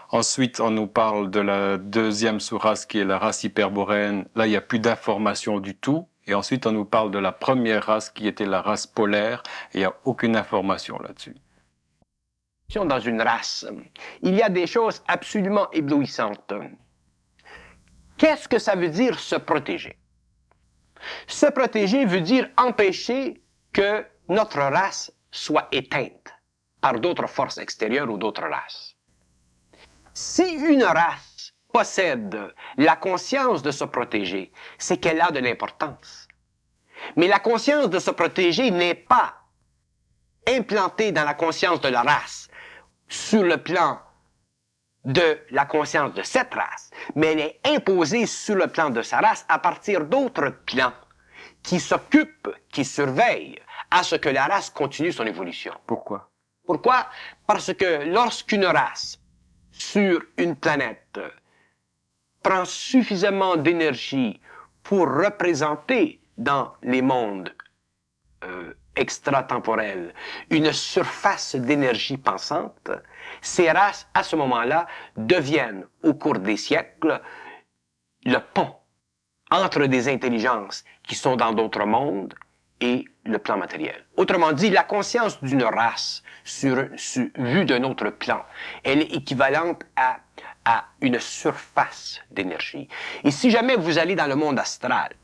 Ensuite, on nous parle de la deuxième sous-race qui est la race hyperboréenne. Là, il n'y a plus d'informations du tout. Et ensuite, on nous parle de la première race qui était la race polaire. Et il n'y a aucune information là-dessus. Dans une race, il y a des choses absolument éblouissantes. Qu'est-ce que ça veut dire se protéger? Se protéger veut dire empêcher que notre race soit éteinte par d'autres forces extérieures ou d'autres races. Si une race possède la conscience de se protéger, c'est qu'elle a de l'importance. Mais la conscience de se protéger n'est pas implantée dans la conscience de la race sur le plan de la conscience de cette race, mais elle est imposée sur le plan de sa race à partir d'autres plans qui s'occupent, qui surveillent à ce que la race continue son évolution. Pourquoi? Pourquoi? Parce que lorsqu'une race sur une planète prend suffisamment d'énergie pour représenter dans les mondes extratemporels une surface d'énergie pensante, ces races, à ce moment-là, deviennent, au cours des siècles, le pont entre des intelligences qui sont dans d'autres mondes et le plan matériel. Autrement dit, la conscience d'une race vue d'un autre plan, elle est équivalente à une surface d'énergie. Et si jamais vous allez dans le monde astral,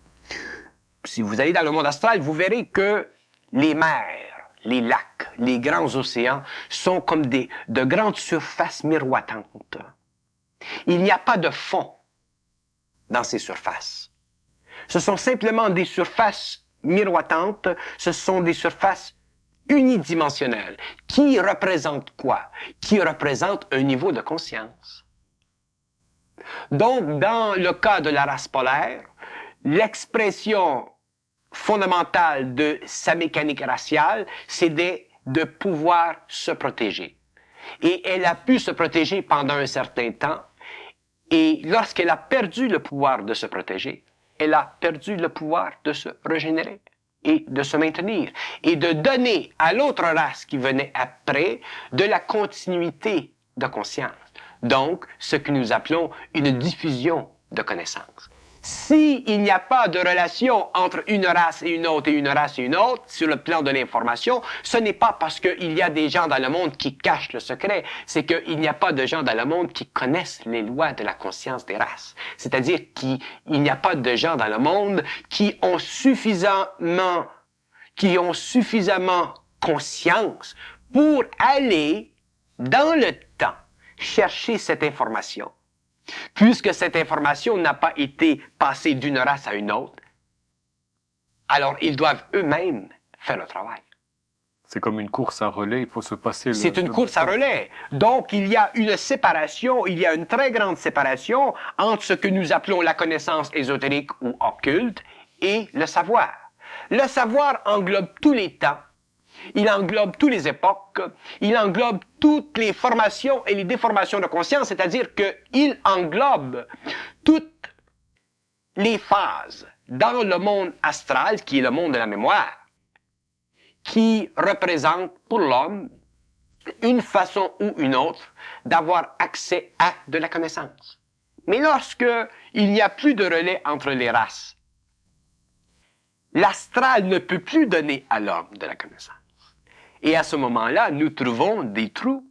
vous verrez que les mers, les lacs, les grands océans sont comme de grandes surfaces miroitantes. Il n'y a pas de fond dans ces surfaces. Ce sont simplement des surfaces miroitantes, ce sont des surfaces unidimensionnelles. Qui représentent quoi? Qui représentent un niveau de conscience. Donc, dans le cas de la race polaire, l'expression fondamentale de sa mécanique raciale, c'est de pouvoir se protéger. Et elle a pu se protéger pendant un certain temps, et lorsqu'elle a perdu le pouvoir de se protéger, elle a perdu le pouvoir de se régénérer et de se maintenir, et de donner à l'autre race qui venait après de la continuité de conscience. Donc, ce que nous appelons une diffusion de connaissances. S'il n'y a pas de relation entre une race et une autre et une race et une autre sur le plan de l'information, ce n'est pas parce qu'il y a des gens dans le monde qui cachent le secret, c'est qu'il n'y a pas de gens dans le monde qui connaissent les lois de la conscience des races. C'est-à-dire qu'il n'y a pas de gens dans le monde qui ont suffisamment conscience pour aller dans le temps chercher cette information. Puisque cette information n'a pas été passée d'une race à une autre, alors ils doivent eux-mêmes faire le travail. C'est comme une course à relais, il faut se passer... C'est une course à relais. Donc, il y a une séparation, il y a une très grande séparation entre ce que nous appelons la connaissance ésotérique ou occulte et le savoir. Le savoir englobe tous les temps, il englobe toutes les époques, il englobe toutes les formations et les déformations de conscience, c'est-à-dire qu'il englobe toutes les phases dans le monde astral, qui est le monde de la mémoire, qui représente pour l'homme une façon ou une autre d'avoir accès à de la connaissance. Mais lorsque il n'y a plus de relais entre les races, l'astral ne peut plus donner à l'homme de la connaissance. Et à ce moment-là, nous trouvons des trous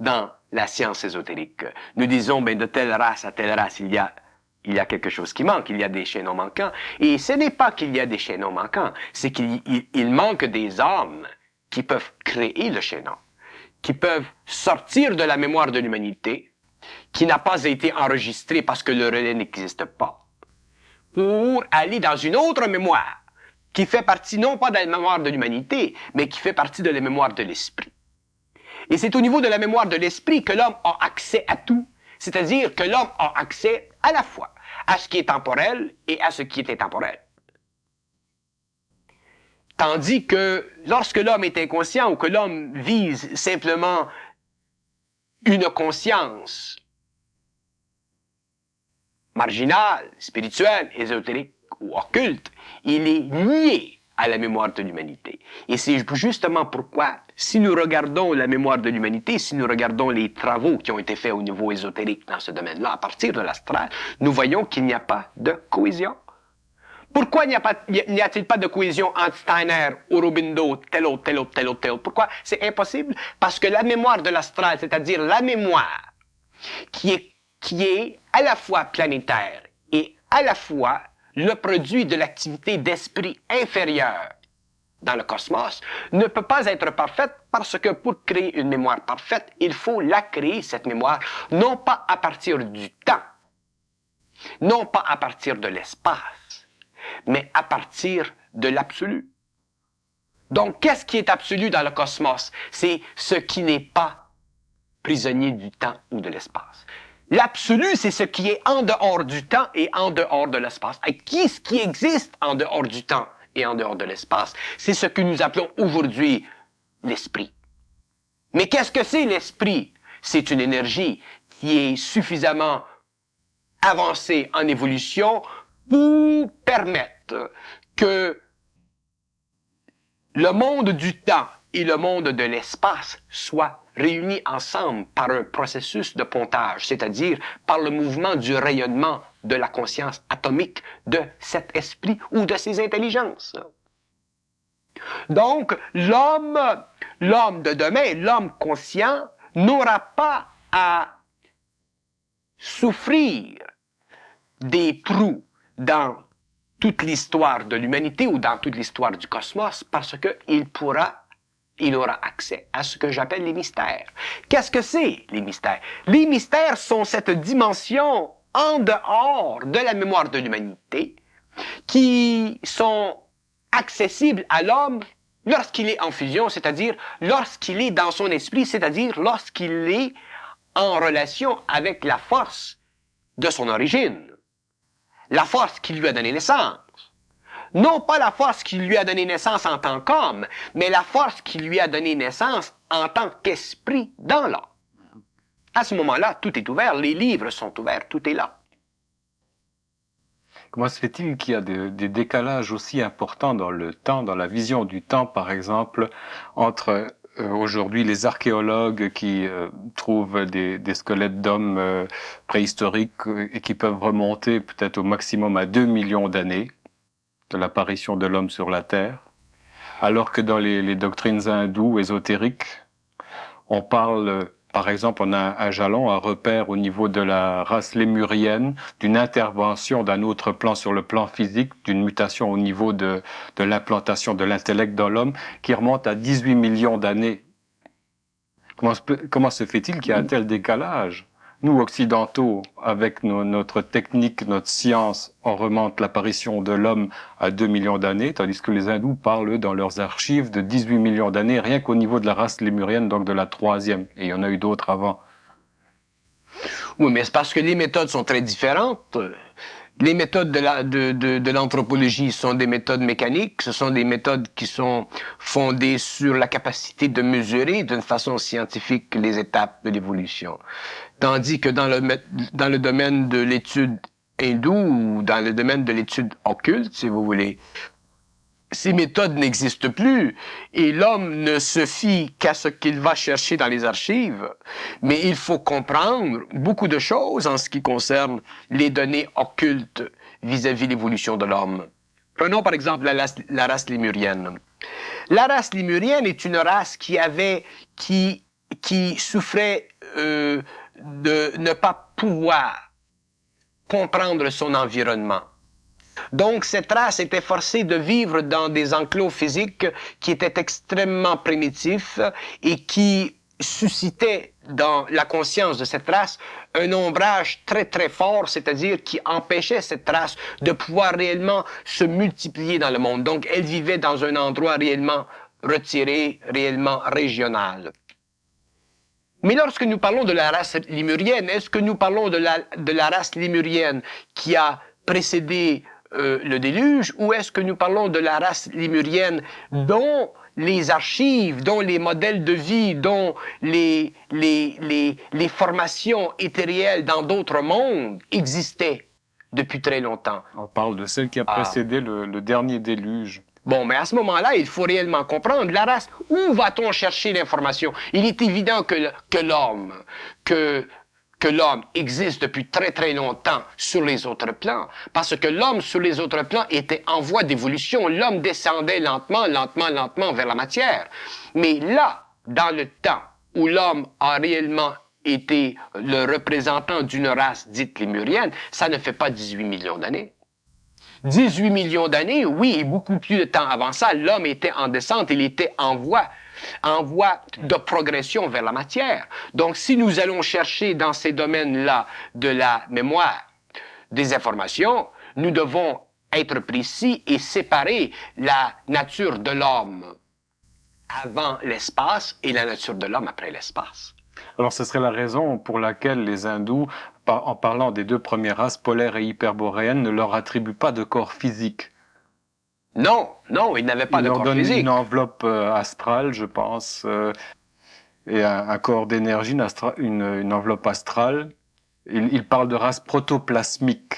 dans la science ésotérique. Nous disons, de telle race à telle race, il y a quelque chose qui manque, il y a des chaînons manquants. Et ce n'est pas qu'il y a des chaînons manquants, c'est qu'il manque des hommes qui peuvent créer le chaînon, qui peuvent sortir de la mémoire de l'humanité, qui n'a pas été enregistrée parce que le relais n'existe pas, pour aller dans une autre mémoire, qui fait partie non pas de la mémoire de l'humanité, mais qui fait partie de la mémoire de l'esprit. Et c'est au niveau de la mémoire de l'esprit que l'homme a accès à tout. C'est-à-dire que l'homme a accès à la fois à ce qui est temporel et à ce qui est intemporel. Tandis que lorsque l'homme est inconscient ou que l'homme vise simplement une conscience marginale, spirituelle, ésotérique ou occulte, il est lié à la mémoire de l'humanité. Et c'est justement pourquoi, si nous regardons la mémoire de l'humanité, si nous regardons les travaux qui ont été faits au niveau ésotérique dans ce domaine-là, à partir de l'astral, nous voyons qu'il n'y a pas de cohésion. Pourquoi n'y a-t-il pas de cohésion entre Steiner, Aurobindo, tel autre, tel autre, tel autre, tel autre? Pourquoi? C'est impossible. Parce que la mémoire de l'astral, c'est-à-dire la mémoire qui est à la fois planétaire et à la fois le produit de l'activité d'esprit inférieur dans le cosmos, ne peut pas être parfaite parce que pour créer une mémoire parfaite, il faut la créer, cette mémoire, non pas à partir du temps, non pas à partir de l'espace, mais à partir de l'absolu. Donc, qu'est-ce qui est absolu dans le cosmos? C'est ce qui n'est pas prisonnier du temps ou de l'espace. L'absolu, c'est ce qui est en dehors du temps et en dehors de l'espace. Et ce qui existe en dehors du temps et en dehors de l'espace, c'est ce que nous appelons aujourd'hui l'esprit. Mais qu'est-ce que c'est l'esprit? C'est une énergie qui est suffisamment avancée en évolution pour permettre que le monde du temps et le monde de l'espace soient réunis ensemble par un processus de pontage, c'est-à-dire par le mouvement du rayonnement de la conscience atomique de cet esprit ou de ces intelligences. Donc, l'homme de demain, l'homme conscient, n'aura pas à souffrir des trous dans toute l'histoire de l'humanité ou dans toute l'histoire du cosmos parce qu'il aura accès à ce que j'appelle les mystères. Qu'est-ce que c'est, les mystères? Les mystères sont cette dimension en dehors de la mémoire de l'humanité qui sont accessibles à l'homme lorsqu'il est en fusion, c'est-à-dire lorsqu'il est dans son esprit, c'est-à-dire lorsqu'il est en relation avec la force de son origine, la force qui lui a donné naissance. Non pas la force qui lui a donné naissance en tant qu'homme, mais la force qui lui a donné naissance en tant qu'esprit dans l'homme. À ce moment-là, tout est ouvert, les livres sont ouverts, tout est là. Comment se fait-il qu'il y a des décalages aussi importants dans le temps, dans la vision du temps, par exemple, entre aujourd'hui les archéologues qui trouvent des squelettes d'hommes préhistoriques et qui peuvent remonter peut-être au maximum à 2 millions d'années de l'apparition de l'homme sur la Terre, alors que dans les doctrines hindoues ésotériques, on parle, par exemple, on a un jalon, un repère au niveau de la race lémurienne, d'une intervention d'un autre plan sur le plan physique, d'une mutation au niveau de l'implantation de l'intellect dans l'homme, qui remonte à 18 millions d'années. Comment se fait-il qu'il y a un tel décalage? Nous, occidentaux, avec notre technique, notre science, on remonte l'apparition de l'homme à 2 millions d'années, tandis que les hindous parlent dans leurs archives de 18 millions d'années, rien qu'au niveau de la race lémurienne, donc de la troisième. Et il y en a eu d'autres avant. Oui, mais c'est parce que les méthodes sont très différentes. Les méthodes de l'anthropologie sont des méthodes mécaniques, ce sont des méthodes qui sont fondées sur la capacité de mesurer d'une façon scientifique les étapes de l'évolution. Tandis que dans le domaine de l'étude hindoue ou dans le domaine de l'étude occulte, si vous voulez, ces méthodes n'existent plus et l'homme ne se fie qu'à ce qu'il va chercher dans les archives. Mais il faut comprendre beaucoup de choses en ce qui concerne les données occultes vis-à-vis l'évolution de l'homme. Prenons par exemple la race lémurienne. La race lémurienne est une race qui souffrait de ne pas pouvoir comprendre son environnement. Donc, cette race était forcée de vivre dans des enclos physiques qui étaient extrêmement primitifs et qui suscitaient dans la conscience de cette race un ombrage très très fort, c'est-à-dire qui empêchait cette race de pouvoir réellement se multiplier dans le monde. Donc, elle vivait dans un endroit réellement retiré, réellement régional. Mais lorsque nous parlons de la race lémurienne, est-ce que nous parlons de la race lémurienne qui a précédé le déluge, ou est-ce que nous parlons de la race lémurienne dont les archives, dont les modèles de vie, dont les formations éthérielles dans d'autres mondes existaient depuis très longtemps? On parle de celle qui a précédé le dernier déluge. Bon, mais à ce moment-là, il faut réellement comprendre la race. Où va-t-on chercher l'information? Il est évident que l'homme existe depuis très très longtemps sur les autres plans, parce que l'homme sur les autres plans était en voie d'évolution. L'homme descendait lentement vers la matière. Mais là, dans le temps où l'homme a réellement été le représentant d'une race dite lémurienne, ça ne fait pas 18 millions d'années. 18 millions d'années, oui, et beaucoup plus de temps avant ça, l'homme était en descente, il était en voie de progression vers la matière. Donc, si nous allons chercher dans ces domaines-là de la mémoire des informations, nous devons être précis et séparer la nature de l'homme avant l'espace et la nature de l'homme après l'espace. Alors, ce serait la raison pour laquelle les hindous, en parlant des deux premières races, polaires et hyperboréennes, ne leur attribuent pas de corps physique. Non, ils n'avaient pas de corps physique. Ils leur donnent une enveloppe astrale, je pense, et un corps d'énergie, une enveloppe astrale. Ils parlent de race protoplasmique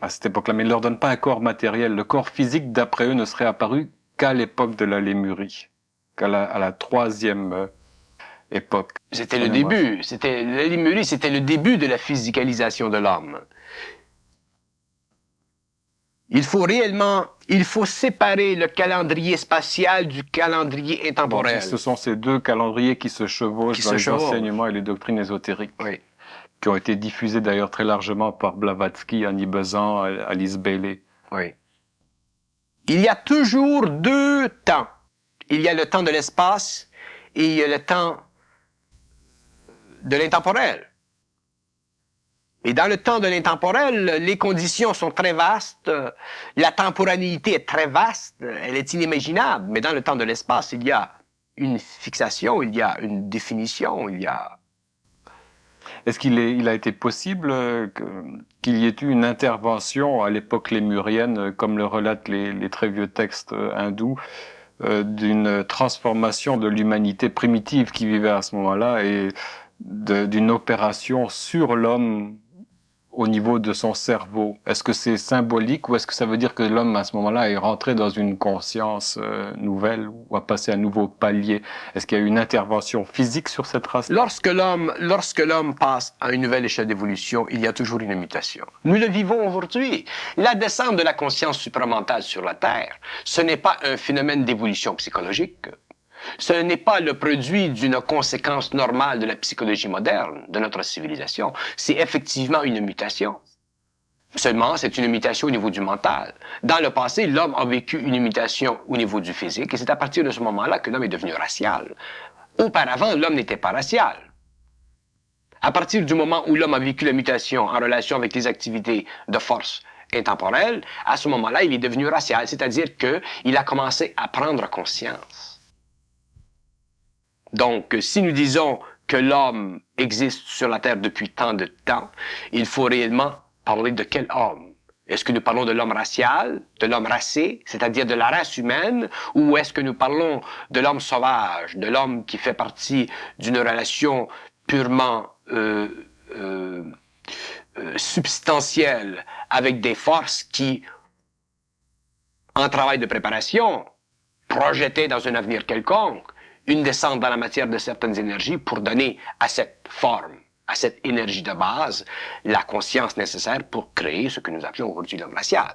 à cette époque-là, mais ils ne leur donnent pas un corps matériel. Le corps physique, d'après eux, ne serait apparu qu'à l'époque de la Lémurie, à la troisième époque. C'était le début. La Lémurie, c'était le début de la physicalisation de l'homme. Il faut séparer le calendrier spatial du calendrier intemporel. Bon, ce sont ces deux calendriers qui se chevauchent dans les enseignements et les doctrines ésotériques, qui ont été diffusés d'ailleurs très largement par Blavatsky, Annie Besant, Alice Bailey. Oui. Il y a toujours deux temps. Il y a le temps de l'espace et il y a le temps de l'intemporel. Et dans le temps de l'intemporel, les conditions sont très vastes, la temporalité est très vaste, elle est inimaginable, mais dans le temps de l'espace, il y a une fixation, il y a une définition, il y a... Est-ce qu'il a été possible qu'il y ait eu une intervention à l'époque lémurienne, comme le relatent les très vieux textes hindous, d'une transformation de l'humanité primitive qui vivait à ce moment-là et d'une opération sur l'homme au niveau de son cerveau? Est-ce que c'est symbolique ou est-ce que ça veut dire que l'homme à ce moment-là est rentré dans une conscience nouvelle ou a passé un nouveau palier? Est-ce qu'il y a eu une intervention physique sur cette race? Lorsque l'homme passe à une nouvelle échelle d'évolution, il y a toujours une mutation. Nous le vivons aujourd'hui. La descente de la conscience supramentale sur la Terre, ce n'est pas un phénomène d'évolution psychologique. Ce n'est pas le produit d'une conséquence normale de la psychologie moderne, de notre civilisation. C'est effectivement une mutation. Seulement, c'est une mutation au niveau du mental. Dans le passé, l'homme a vécu une mutation au niveau du physique, et c'est à partir de ce moment-là que l'homme est devenu racial. Auparavant, l'homme n'était pas racial. À partir du moment où l'homme a vécu la mutation en relation avec les activités de force intemporelles, à ce moment-là, il est devenu racial, c'est-à-dire qu'il a commencé à prendre conscience. Donc, si nous disons que l'homme existe sur la Terre depuis tant de temps, il faut réellement parler de quel homme? Est-ce que nous parlons de l'homme racial, de l'homme racé, c'est-à-dire de la race humaine, ou est-ce que nous parlons de l'homme sauvage, de l'homme qui fait partie d'une relation purement substantielle avec des forces qui, en travail de préparation, projetaient dans un avenir quelconque une descente dans la matière de certaines énergies pour donner à cette forme, à cette énergie de base, la conscience nécessaire pour créer ce que nous appelons aujourd'hui l'homme racial.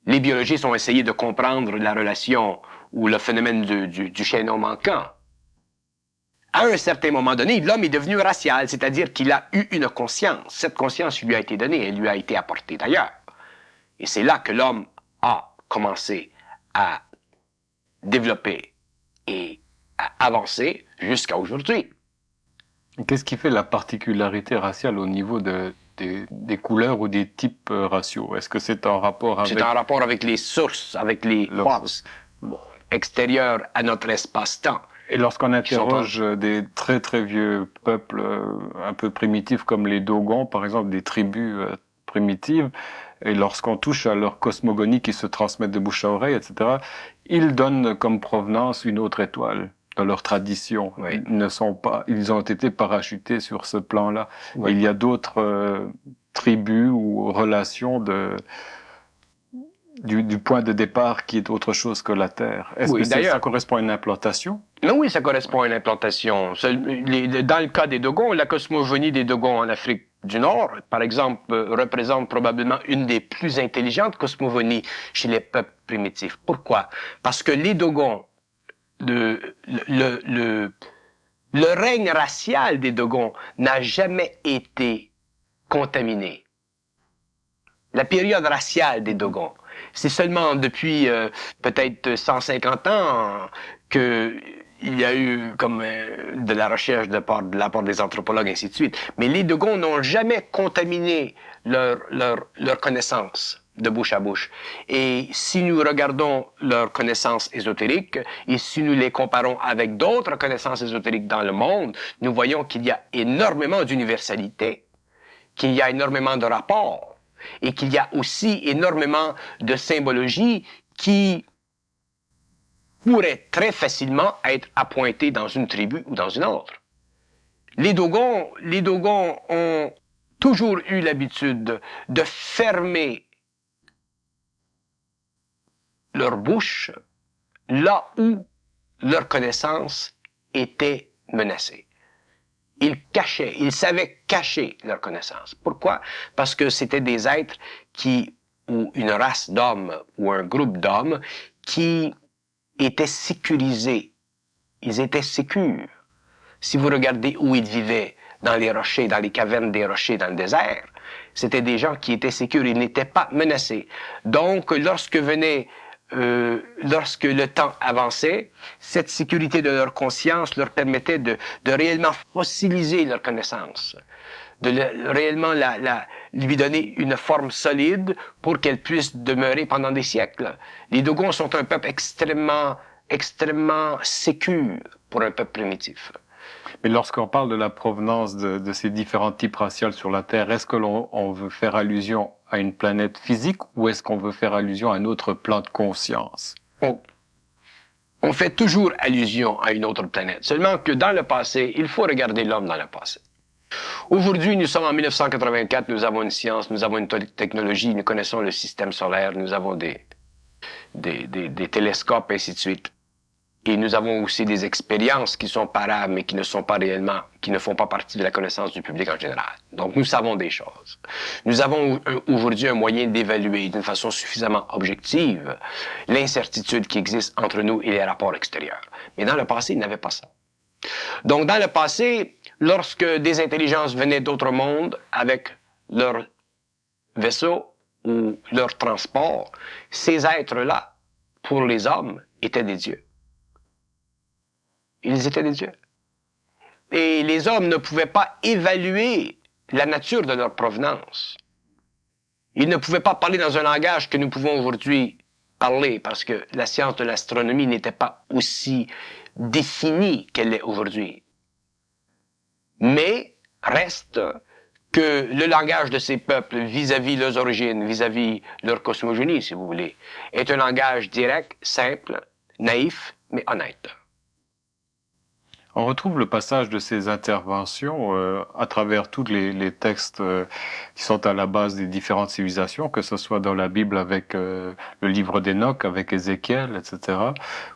Les biologistes ont essayé de comprendre la relation ou le phénomène du chaînon manquant. À un certain moment donné, l'homme est devenu racial, c'est-à-dire qu'il a eu une conscience. Cette conscience lui a été donnée, elle lui a été apportée d'ailleurs. Et c'est là que l'homme a commencé à développer et à avancer jusqu'à aujourd'hui. Qu'est-ce qui fait la particularité raciale au niveau des couleurs ou des types raciaux? Est-ce que c'est en rapport avec... C'est en rapport avec les sources, avec les forces extérieures à notre espace-temps. Et lorsqu'on qui sont interroge des très très vieux peuples un peu primitifs comme les Dogons, par exemple, des tribus primitives, et lorsqu'on touche à leur cosmogonie qui se transmettent de bouche à oreille, etc., ils donnent comme provenance une autre étoile dans leur tradition. Oui. Ils ne sont pas, ils ont été parachutés sur ce plan-là. Oui. Et il y a d'autres tribus ou relations du point de départ qui est autre chose que la Terre. Est-ce Oui, que d'ailleurs. ça correspond à une implantation? Mais oui, ça correspond à une implantation. Dans le cas des Dogons, la cosmogonie des Dogons en Afrique du Nord, par exemple, représente probablement une des plus intelligentes cosmogonies chez les peuples primitifs. Pourquoi? Parce que les Dogons, le règne racial des Dogons n'a jamais été contaminé. La période raciale des Dogons, c'est seulement depuis peut-être 150 ans que il y a eu comme de la recherche de la part des anthropologues, ainsi de suite. Mais les Dogons n'ont jamais contaminé leur connaissance de bouche à bouche. Et si nous regardons leurs connaissances ésotériques, et si nous les comparons avec d'autres connaissances ésotériques dans le monde, nous voyons qu'il y a énormément d'universalité, qu'il y a énormément de rapports, et qu'il y a aussi énormément de symbologie qui pourrait très facilement être appointée dans une tribu ou dans une autre. Les Dogons ont toujours eu l'habitude de fermer leur bouche là où leur connaissance était menacée. Ils savaient cacher leur connaissance. Pourquoi? Parce que c'était des êtres ou une race d'hommes, ou un groupe d'hommes, qui étaient sécurisés. Ils étaient sécures. Si vous regardez où ils vivaient, dans les rochers, dans les cavernes des rochers, dans le désert, c'était des gens qui étaient sécures. Ils n'étaient pas menacés. Donc, lorsque le temps avançait, cette sécurité de leur conscience leur permettait de réellement fossiliser leur connaissance, réellement lui donner une forme solide pour qu'elle puisse demeurer pendant des siècles. Les Dogons sont un peuple extrêmement sécure pour un peuple primitif. Mais lorsqu'on parle de la provenance de ces différents types raciaux sur la Terre, est-ce que on veut faire allusion à une planète physique ou est-ce qu'on veut faire allusion à un autre plan de conscience? On fait toujours allusion à une autre planète. Seulement que dans le passé, il faut regarder l'homme dans le passé. Aujourd'hui, nous sommes en 1984, nous avons une science, nous avons une technologie, nous connaissons le système solaire, nous avons des télescopes, ainsi de suite. Et nous avons aussi des expériences qui sont parables, mais qui ne sont pas réellement, qui ne font pas partie de la connaissance du public en général. Donc, nous savons des choses. Nous avons aujourd'hui un moyen d'évaluer d'une façon suffisamment objective l'incertitude qui existe entre nous et les rapports extérieurs. Mais dans le passé, il n'y avait pas ça. Donc, dans le passé, lorsque des intelligences venaient d'autres mondes avec leurs vaisseaux ou leur transport, ces êtres-là, pour les hommes, étaient des dieux. Ils étaient des dieux. Et les hommes ne pouvaient pas évaluer la nature de leur provenance. Ils ne pouvaient pas parler dans un langage que nous pouvons aujourd'hui parler parce que la science de l'astronomie n'était pas aussi définie qu'elle l'est aujourd'hui. Mais reste que le langage de ces peuples vis-à-vis leurs origines, vis-à-vis leur cosmogonie, si vous voulez, est un langage direct, simple, naïf, mais honnête. On retrouve le passage de ces interventions à travers tous les textes qui sont à la base des différentes civilisations, que ce soit dans la Bible avec le livre d'Enoch, avec Ézéchiel, etc.,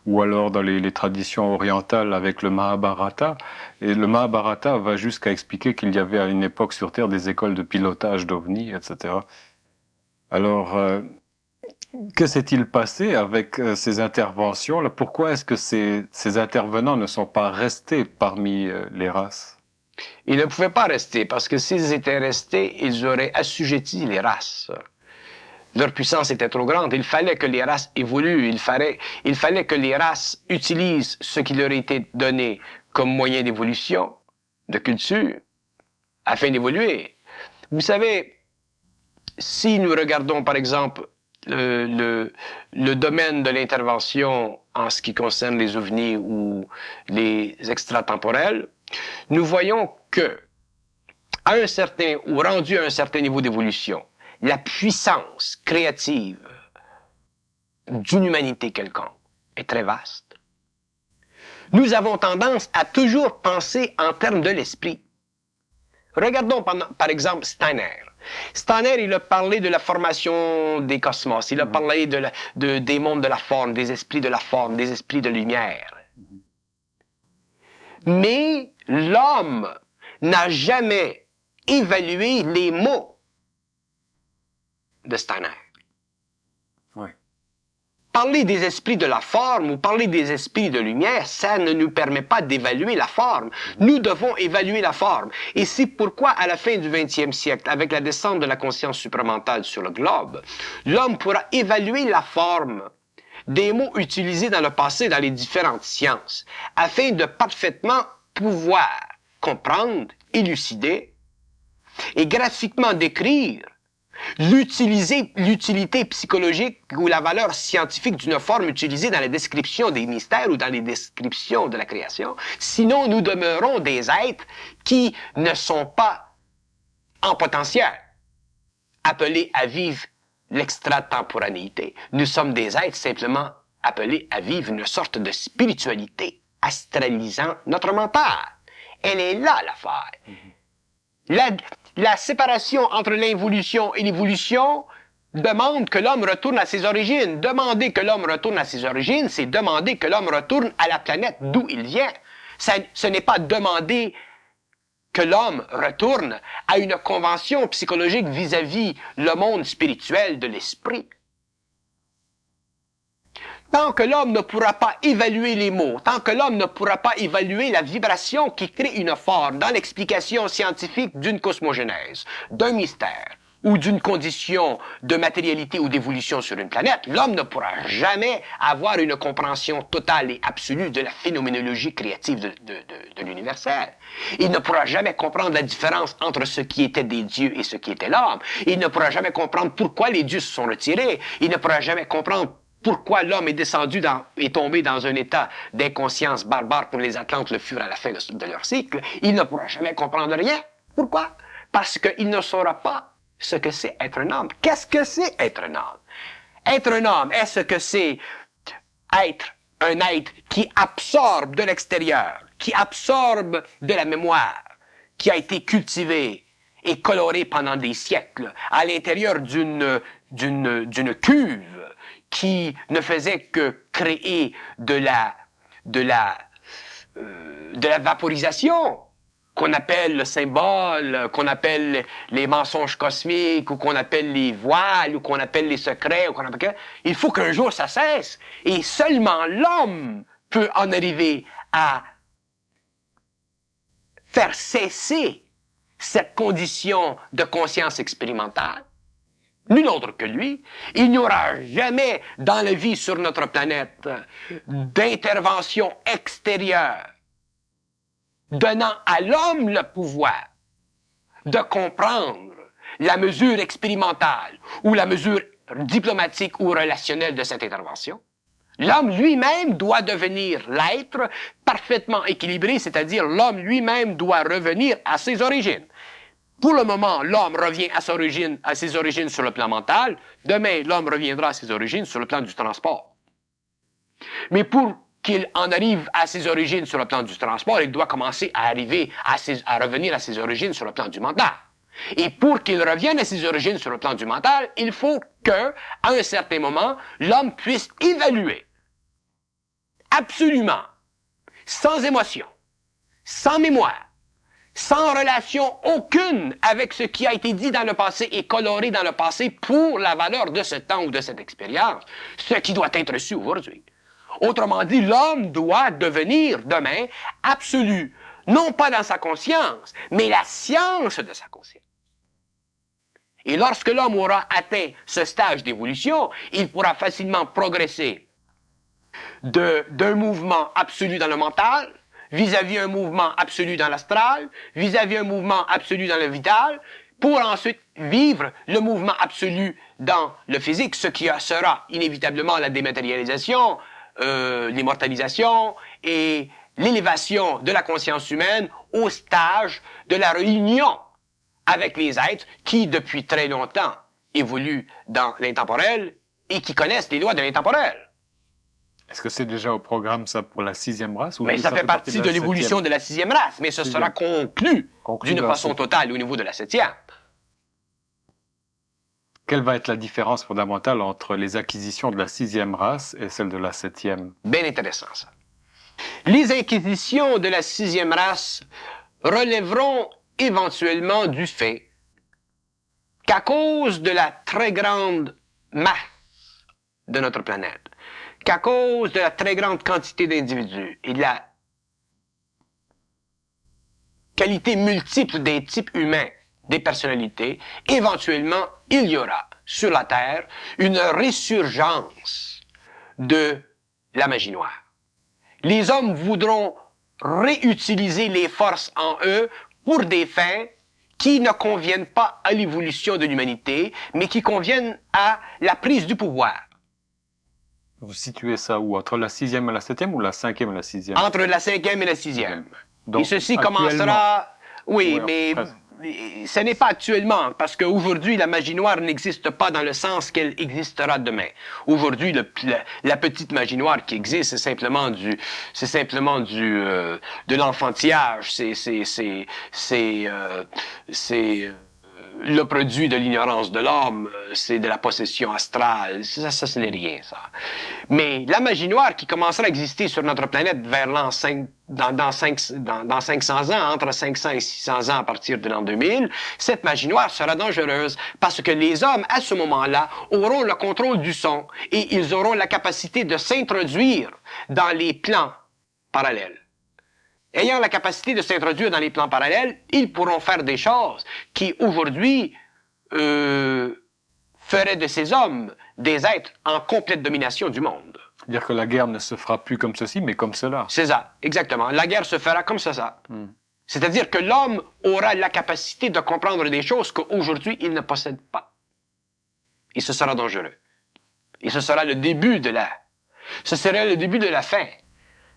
ou alors dans les traditions orientales avec le Mahabharata. Et le Mahabharata va jusqu'à expliquer qu'il y avait à une époque sur Terre des écoles de pilotage d'OVNI, etc. Alors, que s'est-il passé avec ces interventions-là? Pourquoi est-ce que ces intervenants ne sont pas restés parmi les races? Ils ne pouvaient pas rester, parce que s'ils étaient restés, ils auraient assujetti les races. Leur puissance était trop grande. Il fallait que les races évoluent. Il fallait que les races utilisent ce qui leur était donné comme moyen d'évolution, de culture, afin d'évoluer. Vous savez, si nous regardons, par exemple, le domaine de l'intervention en ce qui concerne les ovnis ou les extratemporels, nous voyons que, rendu à un certain niveau d'évolution, la puissance créative d'une humanité quelconque est très vaste. Nous avons tendance à toujours penser en termes de l'esprit. Regardons par exemple Steiner. Steiner, il a parlé de la formation des cosmos, il a parlé des mondes de la forme, des esprits de la forme, des esprits de lumière. Mais l'homme n'a jamais évalué les mots de Steiner. Oui. Parler des esprits de la forme ou parler des esprits de lumière, ça ne nous permet pas d'évaluer la forme. Nous devons évaluer la forme. Et c'est pourquoi, à la fin du 20e siècle, avec la descente de la conscience supramentale sur le globe, l'homme pourra évaluer la forme des mots utilisés dans le passé dans les différentes sciences, afin de parfaitement pouvoir comprendre, élucider et graphiquement décrire l'utilité psychologique ou la valeur scientifique d'une forme utilisée dans la description des mystères ou dans les descriptions de la création. Sinon, nous demeurons des êtres qui ne sont pas en potentiel appelés à vivre l'extratemporanéité. Nous sommes des êtres simplement appelés à vivre une sorte de spiritualité astralisant notre mental. Elle est là, l'affaire. La séparation entre l'involution et l'évolution demande que l'homme retourne à ses origines. Demander que l'homme retourne à ses origines, c'est demander que l'homme retourne à la planète d'où il vient. Ce n'est pas demander que l'homme retourne à une convention psychologique vis-à-vis le monde spirituel de l'esprit. Tant que l'homme ne pourra pas évaluer les mots, tant que l'homme ne pourra pas évaluer la vibration qui crée une forme dans l'explication scientifique d'une cosmogénèse, d'un mystère ou d'une condition de matérialité ou d'évolution sur une planète, l'homme ne pourra jamais avoir une compréhension totale et absolue de la phénoménologie créative de l'universel. Il ne pourra jamais comprendre la différence entre ce qui était des dieux et ce qui était l'homme. Il ne pourra jamais comprendre pourquoi les dieux se sont retirés. Il ne pourra jamais comprendre pourquoi l'homme est tombé dans un état d'inconscience barbare comme les Atlantes le furent à la fin de leur cycle. Il ne pourra jamais comprendre rien. Pourquoi? Parce qu'il ne saura pas ce que c'est être un homme. Qu'est-ce que c'est être un homme? Être un homme, est-ce que c'est être un être qui absorbe de l'extérieur, qui absorbe de la mémoire, qui a été cultivé et coloré pendant des siècles à l'intérieur d'une cuve qui ne faisait que créer de la vaporisation, qu'on appelle le symbole, qu'on appelle les mensonges cosmiques, ou qu'on appelle les voiles, ou qu'on appelle les secrets, ou qu'on appelle... Il faut qu'un jour ça cesse. Et seulement l'homme peut en arriver à faire cesser cette condition de conscience expérimentale. Nul autre que lui. Il n'y aura jamais dans la vie sur notre planète d'intervention extérieure donnant à l'homme le pouvoir de comprendre la mesure expérimentale ou la mesure diplomatique ou relationnelle de cette intervention. L'homme lui-même doit devenir l'être parfaitement équilibré, c'est-à-dire l'homme lui-même doit revenir à ses origines. Pour le moment, l'homme revient à ses origines sur le plan mental. Demain, l'homme reviendra à ses origines sur le plan du transport. Mais pour qu'il en arrive à ses origines sur le plan du transport, il doit commencer à revenir à ses origines sur le plan du mental. Et pour qu'il revienne à ses origines sur le plan du mental, il faut que, à un certain moment, l'homme puisse évaluer absolument, sans émotion, sans mémoire, sans relation aucune avec ce qui a été dit dans le passé et coloré dans le passé pour la valeur de ce temps ou de cette expérience, ce qui doit être su aujourd'hui. Autrement dit, l'homme doit devenir demain absolu, non pas dans sa conscience, mais la science de sa conscience. Et lorsque l'homme aura atteint ce stage d'évolution, il pourra facilement progresser d'un mouvement absolu dans le mental, vis-à-vis un mouvement absolu dans l'astral, vis-à-vis un mouvement absolu dans le vital, pour ensuite vivre le mouvement absolu dans le physique, ce qui sera inévitablement la dématérialisation, l'immortalisation et l'élévation de la conscience humaine au stage de la réunion avec les êtres qui, depuis très longtemps, évoluent dans l'intemporel et qui connaissent les lois de l'intemporel. Est-ce que c'est déjà au programme, ça, pour la 6e race? Mais ça fait partie de l'évolution de la 6e race, mais ce sera conclu d'une façon totale au niveau de la 7e. Quelle va être la différence fondamentale entre les acquisitions de la 6e race et celles de la 7e? Bien intéressant, ça. Les acquisitions de la 6e race relèveront éventuellement du fait qu'à cause de la très grande masse de notre planète, qu'à cause de la très grande quantité d'individus et de la qualité multiple des types humains, des personnalités, éventuellement, il y aura sur la Terre une résurgence de la magie noire. Les hommes voudront réutiliser les forces en eux pour des fins qui ne conviennent pas à l'évolution de l'humanité, mais qui conviennent à la prise du pouvoir. Vous situez ça où? Entre la 6e et la 7e ou la 5e et la 6e? Entre la 5e et la 6e. Donc, et ceci commencera... Oui, ouais, mais presque. ce n'est pas actuellement, parce qu'aujourd'hui, la magie noire n'existe pas dans le sens qu'elle existera demain. Aujourd'hui, la petite magie noire qui existe, c'est simplement de l'enfantillage, c'est le produit de l'ignorance de l'homme, c'est de la possession astrale, ça ce n'est rien, ça. Mais la magie noire qui commencera à exister sur notre planète vers l'an 5, dans 500 ans, entre 500 et 600 ans à partir de l'an 2000, cette magie noire sera dangereuse parce que les hommes, à ce moment-là, auront le contrôle du son et ils auront la capacité de s'introduire dans les plans parallèles. Ayant la capacité de s'introduire dans les plans parallèles, ils pourront faire des choses qui, aujourd'hui, feraient de ces hommes des êtres en complète domination du monde. Dire que la guerre ne se fera plus comme ceci, mais comme cela. C'est ça, exactement. La guerre se fera comme ça. C'est-à-dire que l'homme aura la capacité de comprendre des choses qu'aujourd'hui, il ne possède pas. Et ce sera dangereux. Et ce sera le début de Ce serait le début de la fin.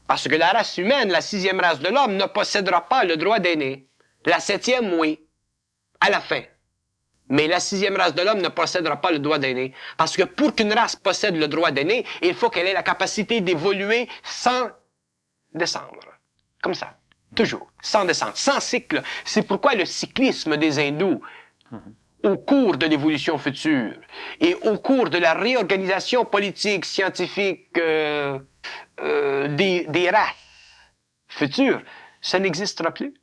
Parce que la race humaine, la 6e race de l'homme, ne possédera pas le droit d'aîné. La 7e, oui, à la fin. Mais la 6e race de l'homme ne possédera pas le droit d'aîné. Parce que pour qu'une race possède le droit d'aîné, il faut qu'elle ait la capacité d'évoluer sans descendre. Comme ça. Toujours. Sans descendre. Sans cycle. C'est pourquoi le cyclisme des hindous, au cours de l'évolution future et au cours de la réorganisation politique, scientifique, des races futures, ça n'existera plus.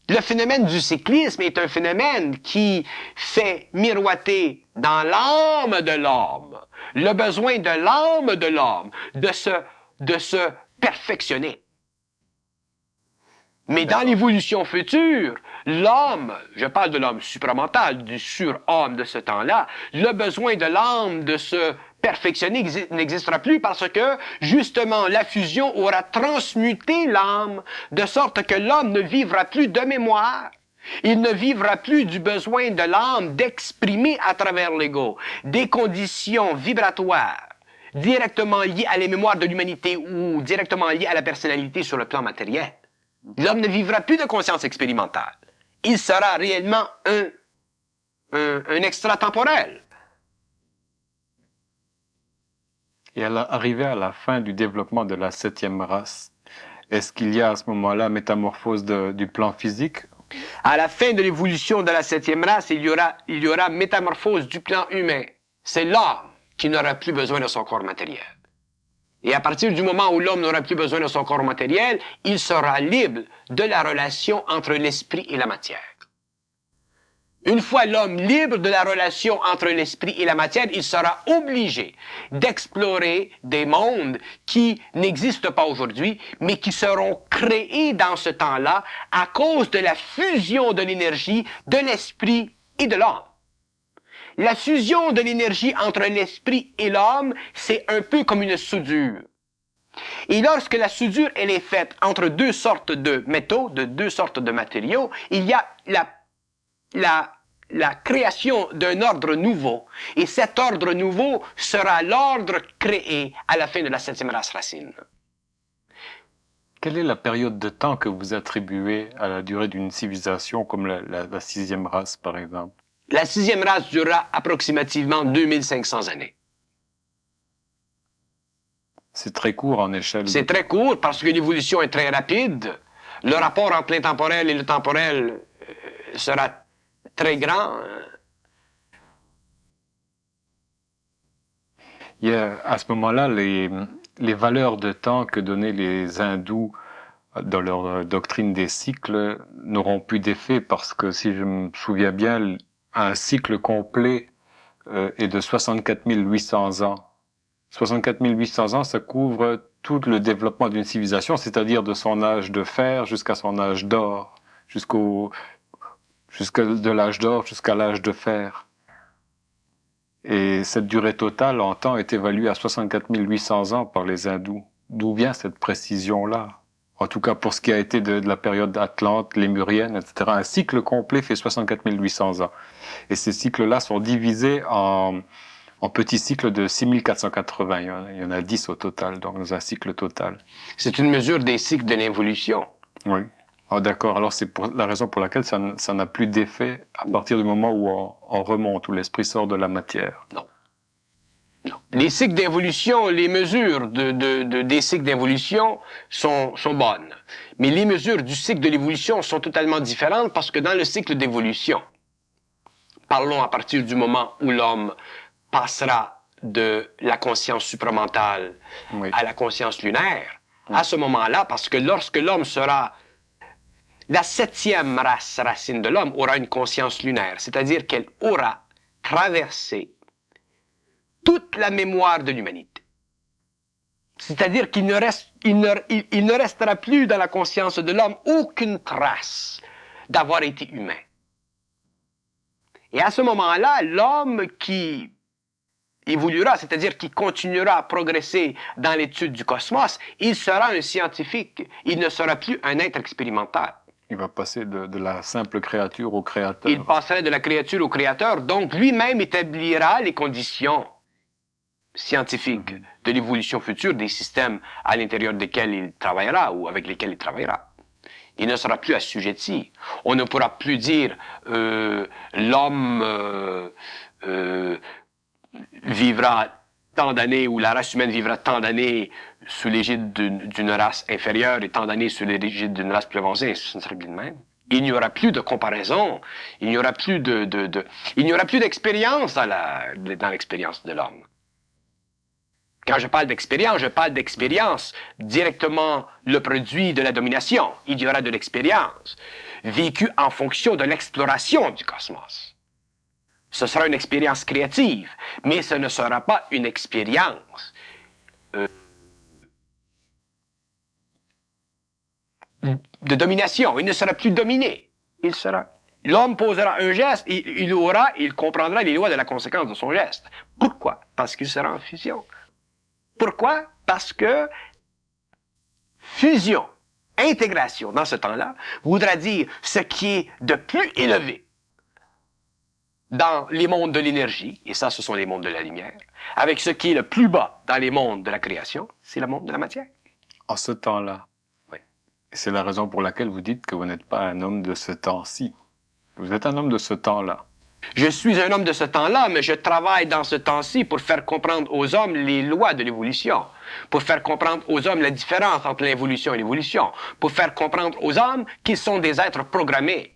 Le phénomène du cyclisme est un phénomène qui fait miroiter dans l'âme de l'homme le besoin de l'âme de l'homme de se perfectionner. Mais dans l'évolution future, l'homme, je parle de l'homme supramental, du surhomme de ce temps-là, le besoin de l'âme de se perfectionner n'existera plus parce que, justement, la fusion aura transmuté l'âme de sorte que l'homme ne vivra plus de mémoire. Il ne vivra plus du besoin de l'âme d'exprimer à travers l'ego des conditions vibratoires directement liées à la mémoire de l'humanité ou directement liées à la personnalité sur le plan matériel. L'homme ne vivra plus de conscience expérimentale. Il sera réellement un extratemporel. Et arrivé à la fin du développement de la 7e race, est-ce qu'il y a à ce moment-là métamorphose du plan physique? À la fin de l'évolution de la 7e race, il y aura métamorphose du plan humain. C'est l'homme qui n'aura plus besoin de son corps matériel. Et à partir du moment où l'homme n'aura plus besoin de son corps matériel, il sera libre de la relation entre l'esprit et la matière. Une fois l'homme libre de la relation entre l'esprit et la matière, il sera obligé d'explorer des mondes qui n'existent pas aujourd'hui, mais qui seront créés dans ce temps-là à cause de la fusion de l'énergie de l'esprit et de l'homme. La fusion de l'énergie entre l'esprit et l'homme, c'est un peu comme une soudure. Et lorsque la soudure, elle est faite entre deux sortes de métaux, de deux sortes de matériaux, il y a la création d'un ordre nouveau. Et cet ordre nouveau sera l'ordre créé à la fin de la 7e race racine. Quelle est la période de temps que vous attribuez à la durée d'une civilisation comme la 6e race, par exemple? La 6e race durera approximativement 2500 années. C'est très court en échelle. C'est très court parce que l'évolution est très rapide. Le rapport entre l'intemporel et le temporel sera très grand. Il y a à ce moment-là les valeurs de temps que donnaient les hindous dans leur doctrine des cycles n'auront plus d'effet parce que si je me souviens bien, un cycle complet est de 64 800 ans. 64 800 ans, ça couvre tout le développement d'une civilisation, c'est-à-dire de son âge de fer jusqu'à son âge d'or, de l'âge d'or jusqu'à l'âge de fer. Et cette durée totale en temps est évaluée à 64 800 ans par les hindous. D'où vient cette précision-là? En tout cas, pour ce qui a été de la période atlante, lémurienne, etc. Un cycle complet fait 64 800 ans. Et ces cycles-là sont divisés en petits cycles de 6480. Il y en a 10 au total, donc dans un cycle total. C'est une mesure des cycles de l'évolution. Oui. Ah, d'accord. Alors c'est la raison pour laquelle ça n'a plus d'effet à partir du moment où on remonte, où l'esprit sort de la matière. Non. Non. Les cycles d'évolution, les mesures des cycles d'évolution sont bonnes. Mais les mesures du cycle de l'évolution sont totalement différentes parce que dans le cycle d'évolution, parlons à partir du moment où l'homme passera de la conscience supramentale à la conscience lunaire, à ce moment-là, parce que lorsque l'homme sera la 7e race racine de l'homme aura une conscience lunaire, c'est-à-dire qu'elle aura traversé toute la mémoire de l'humanité. C'est-à-dire qu'il ne restera plus dans la conscience de l'homme aucune trace d'avoir été humain. Et à ce moment-là, l'homme qui évoluera, c'est-à-dire qui continuera à progresser dans l'étude du cosmos, il sera un scientifique, il ne sera plus un être expérimental. Il va passer de la simple créature au créateur. Il passerait de la créature au créateur, donc lui-même établira les conditions scientifiques de l'évolution future des systèmes à l'intérieur desquels il travaillera ou avec lesquels il travaillera. Il ne sera plus assujetti. On ne pourra plus dire l'homme vivra tant d'années ou la race humaine vivra tant d'années sous l'égide d'une race inférieure et tant d'années sous l'égide d'une race plus avancée. Ce ne serait plus de même. Il n'y aura plus de comparaison. Il n'y aura plus il n'y aura plus d'expérience dans l'expérience de l'homme. Quand je parle d'expérience directement le produit de la domination. Il y aura de l'expérience vécue en fonction de l'exploration du cosmos. Ce sera une expérience créative, mais ce ne sera pas une expérience de domination. Il ne sera plus dominé. L'homme posera un geste, il comprendra les lois de la conséquence de son geste. Pourquoi? Parce qu'il sera en fusion. Pourquoi? Parce que fusion, intégration dans ce temps-là, voudra dire ce qui est de plus élevé dans les mondes de l'énergie, et ça, ce sont les mondes de la lumière, avec ce qui est le plus bas dans les mondes de la création, c'est le monde de la matière. En ce temps-là. Oui. C'est la raison pour laquelle vous dites que vous n'êtes pas un homme de ce temps-ci. Vous êtes un homme de ce temps-là. Je suis un homme de ce temps-là, mais je travaille dans ce temps-ci pour faire comprendre aux hommes les lois de l'évolution, pour faire comprendre aux hommes la différence entre l'évolution et l'évolution, pour faire comprendre aux hommes qu'ils sont des êtres programmés,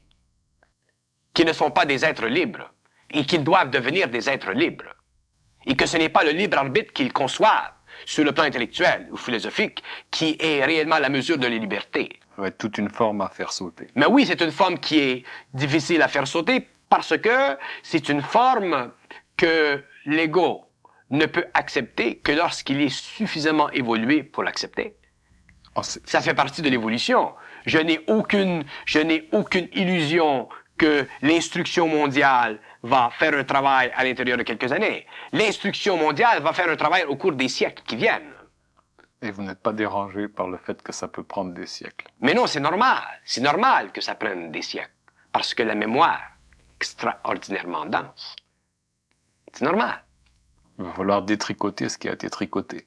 qu'ils ne sont pas des êtres libres, et qu'ils doivent devenir des êtres libres, et que ce n'est pas le libre arbitre qu'ils conçoivent sur le plan intellectuel ou philosophique qui est réellement la mesure de la liberté. Ça va être toute une forme à faire sauter. Mais oui, c'est une forme qui est difficile à faire sauter parce que c'est une forme que l'ego ne peut accepter que lorsqu'il est suffisamment évolué pour l'accepter. Ça fait partie de l'évolution. Je n'ai aucune illusion que l'instruction mondiale va faire un travail à l'intérieur de quelques années. L'instruction mondiale va faire un travail au cours des siècles qui viennent. Et vous n'êtes pas dérangé par le fait que ça peut prendre des siècles. Mais non, c'est normal. C'est normal que ça prenne des siècles. Parce que la mémoire extraordinairement dense. C'est normal. Il va falloir détricoter ce qui a été tricoté.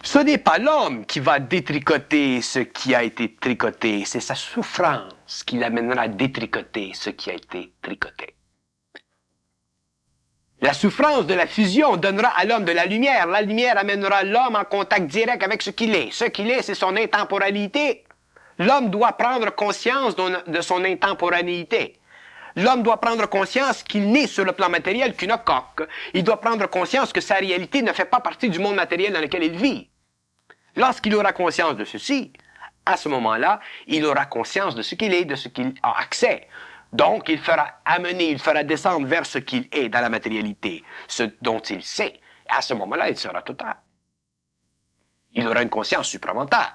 Ce n'est pas l'homme qui va détricoter ce qui a été tricoté, c'est sa souffrance qui l'amènera à détricoter ce qui a été tricoté. La souffrance de la fusion donnera à l'homme de la lumière. La lumière amènera l'homme en contact direct avec ce qu'il est. Ce qu'il est, c'est son intemporalité. L'homme doit prendre conscience de son intemporalité. L'homme doit prendre conscience qu'il n'est sur le plan matériel qu'une coque. Il doit prendre conscience que sa réalité ne fait pas partie du monde matériel dans lequel il vit. Lorsqu'il aura conscience de ceci, à ce moment-là, il aura conscience de ce qu'il est, de ce qu'il a accès. Donc, il fera amener, il fera descendre vers ce qu'il est dans la matérialité, ce dont il sait. À ce moment-là, il sera total. Il aura une conscience supramentale.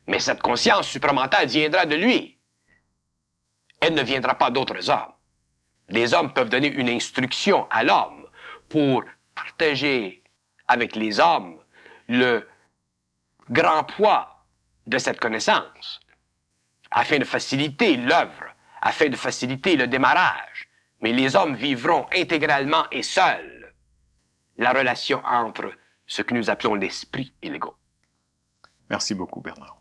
Mais cette conscience supramentale viendra de lui. Elle ne viendra pas d'autres hommes. Les hommes peuvent donner une instruction à l'homme pour partager avec les hommes le grand poids de cette connaissance, afin de faciliter l'œuvre, afin de faciliter le démarrage. Mais les hommes vivront intégralement et seuls la relation entre ce que nous appelons l'esprit et l'ego. Merci beaucoup, Bernard.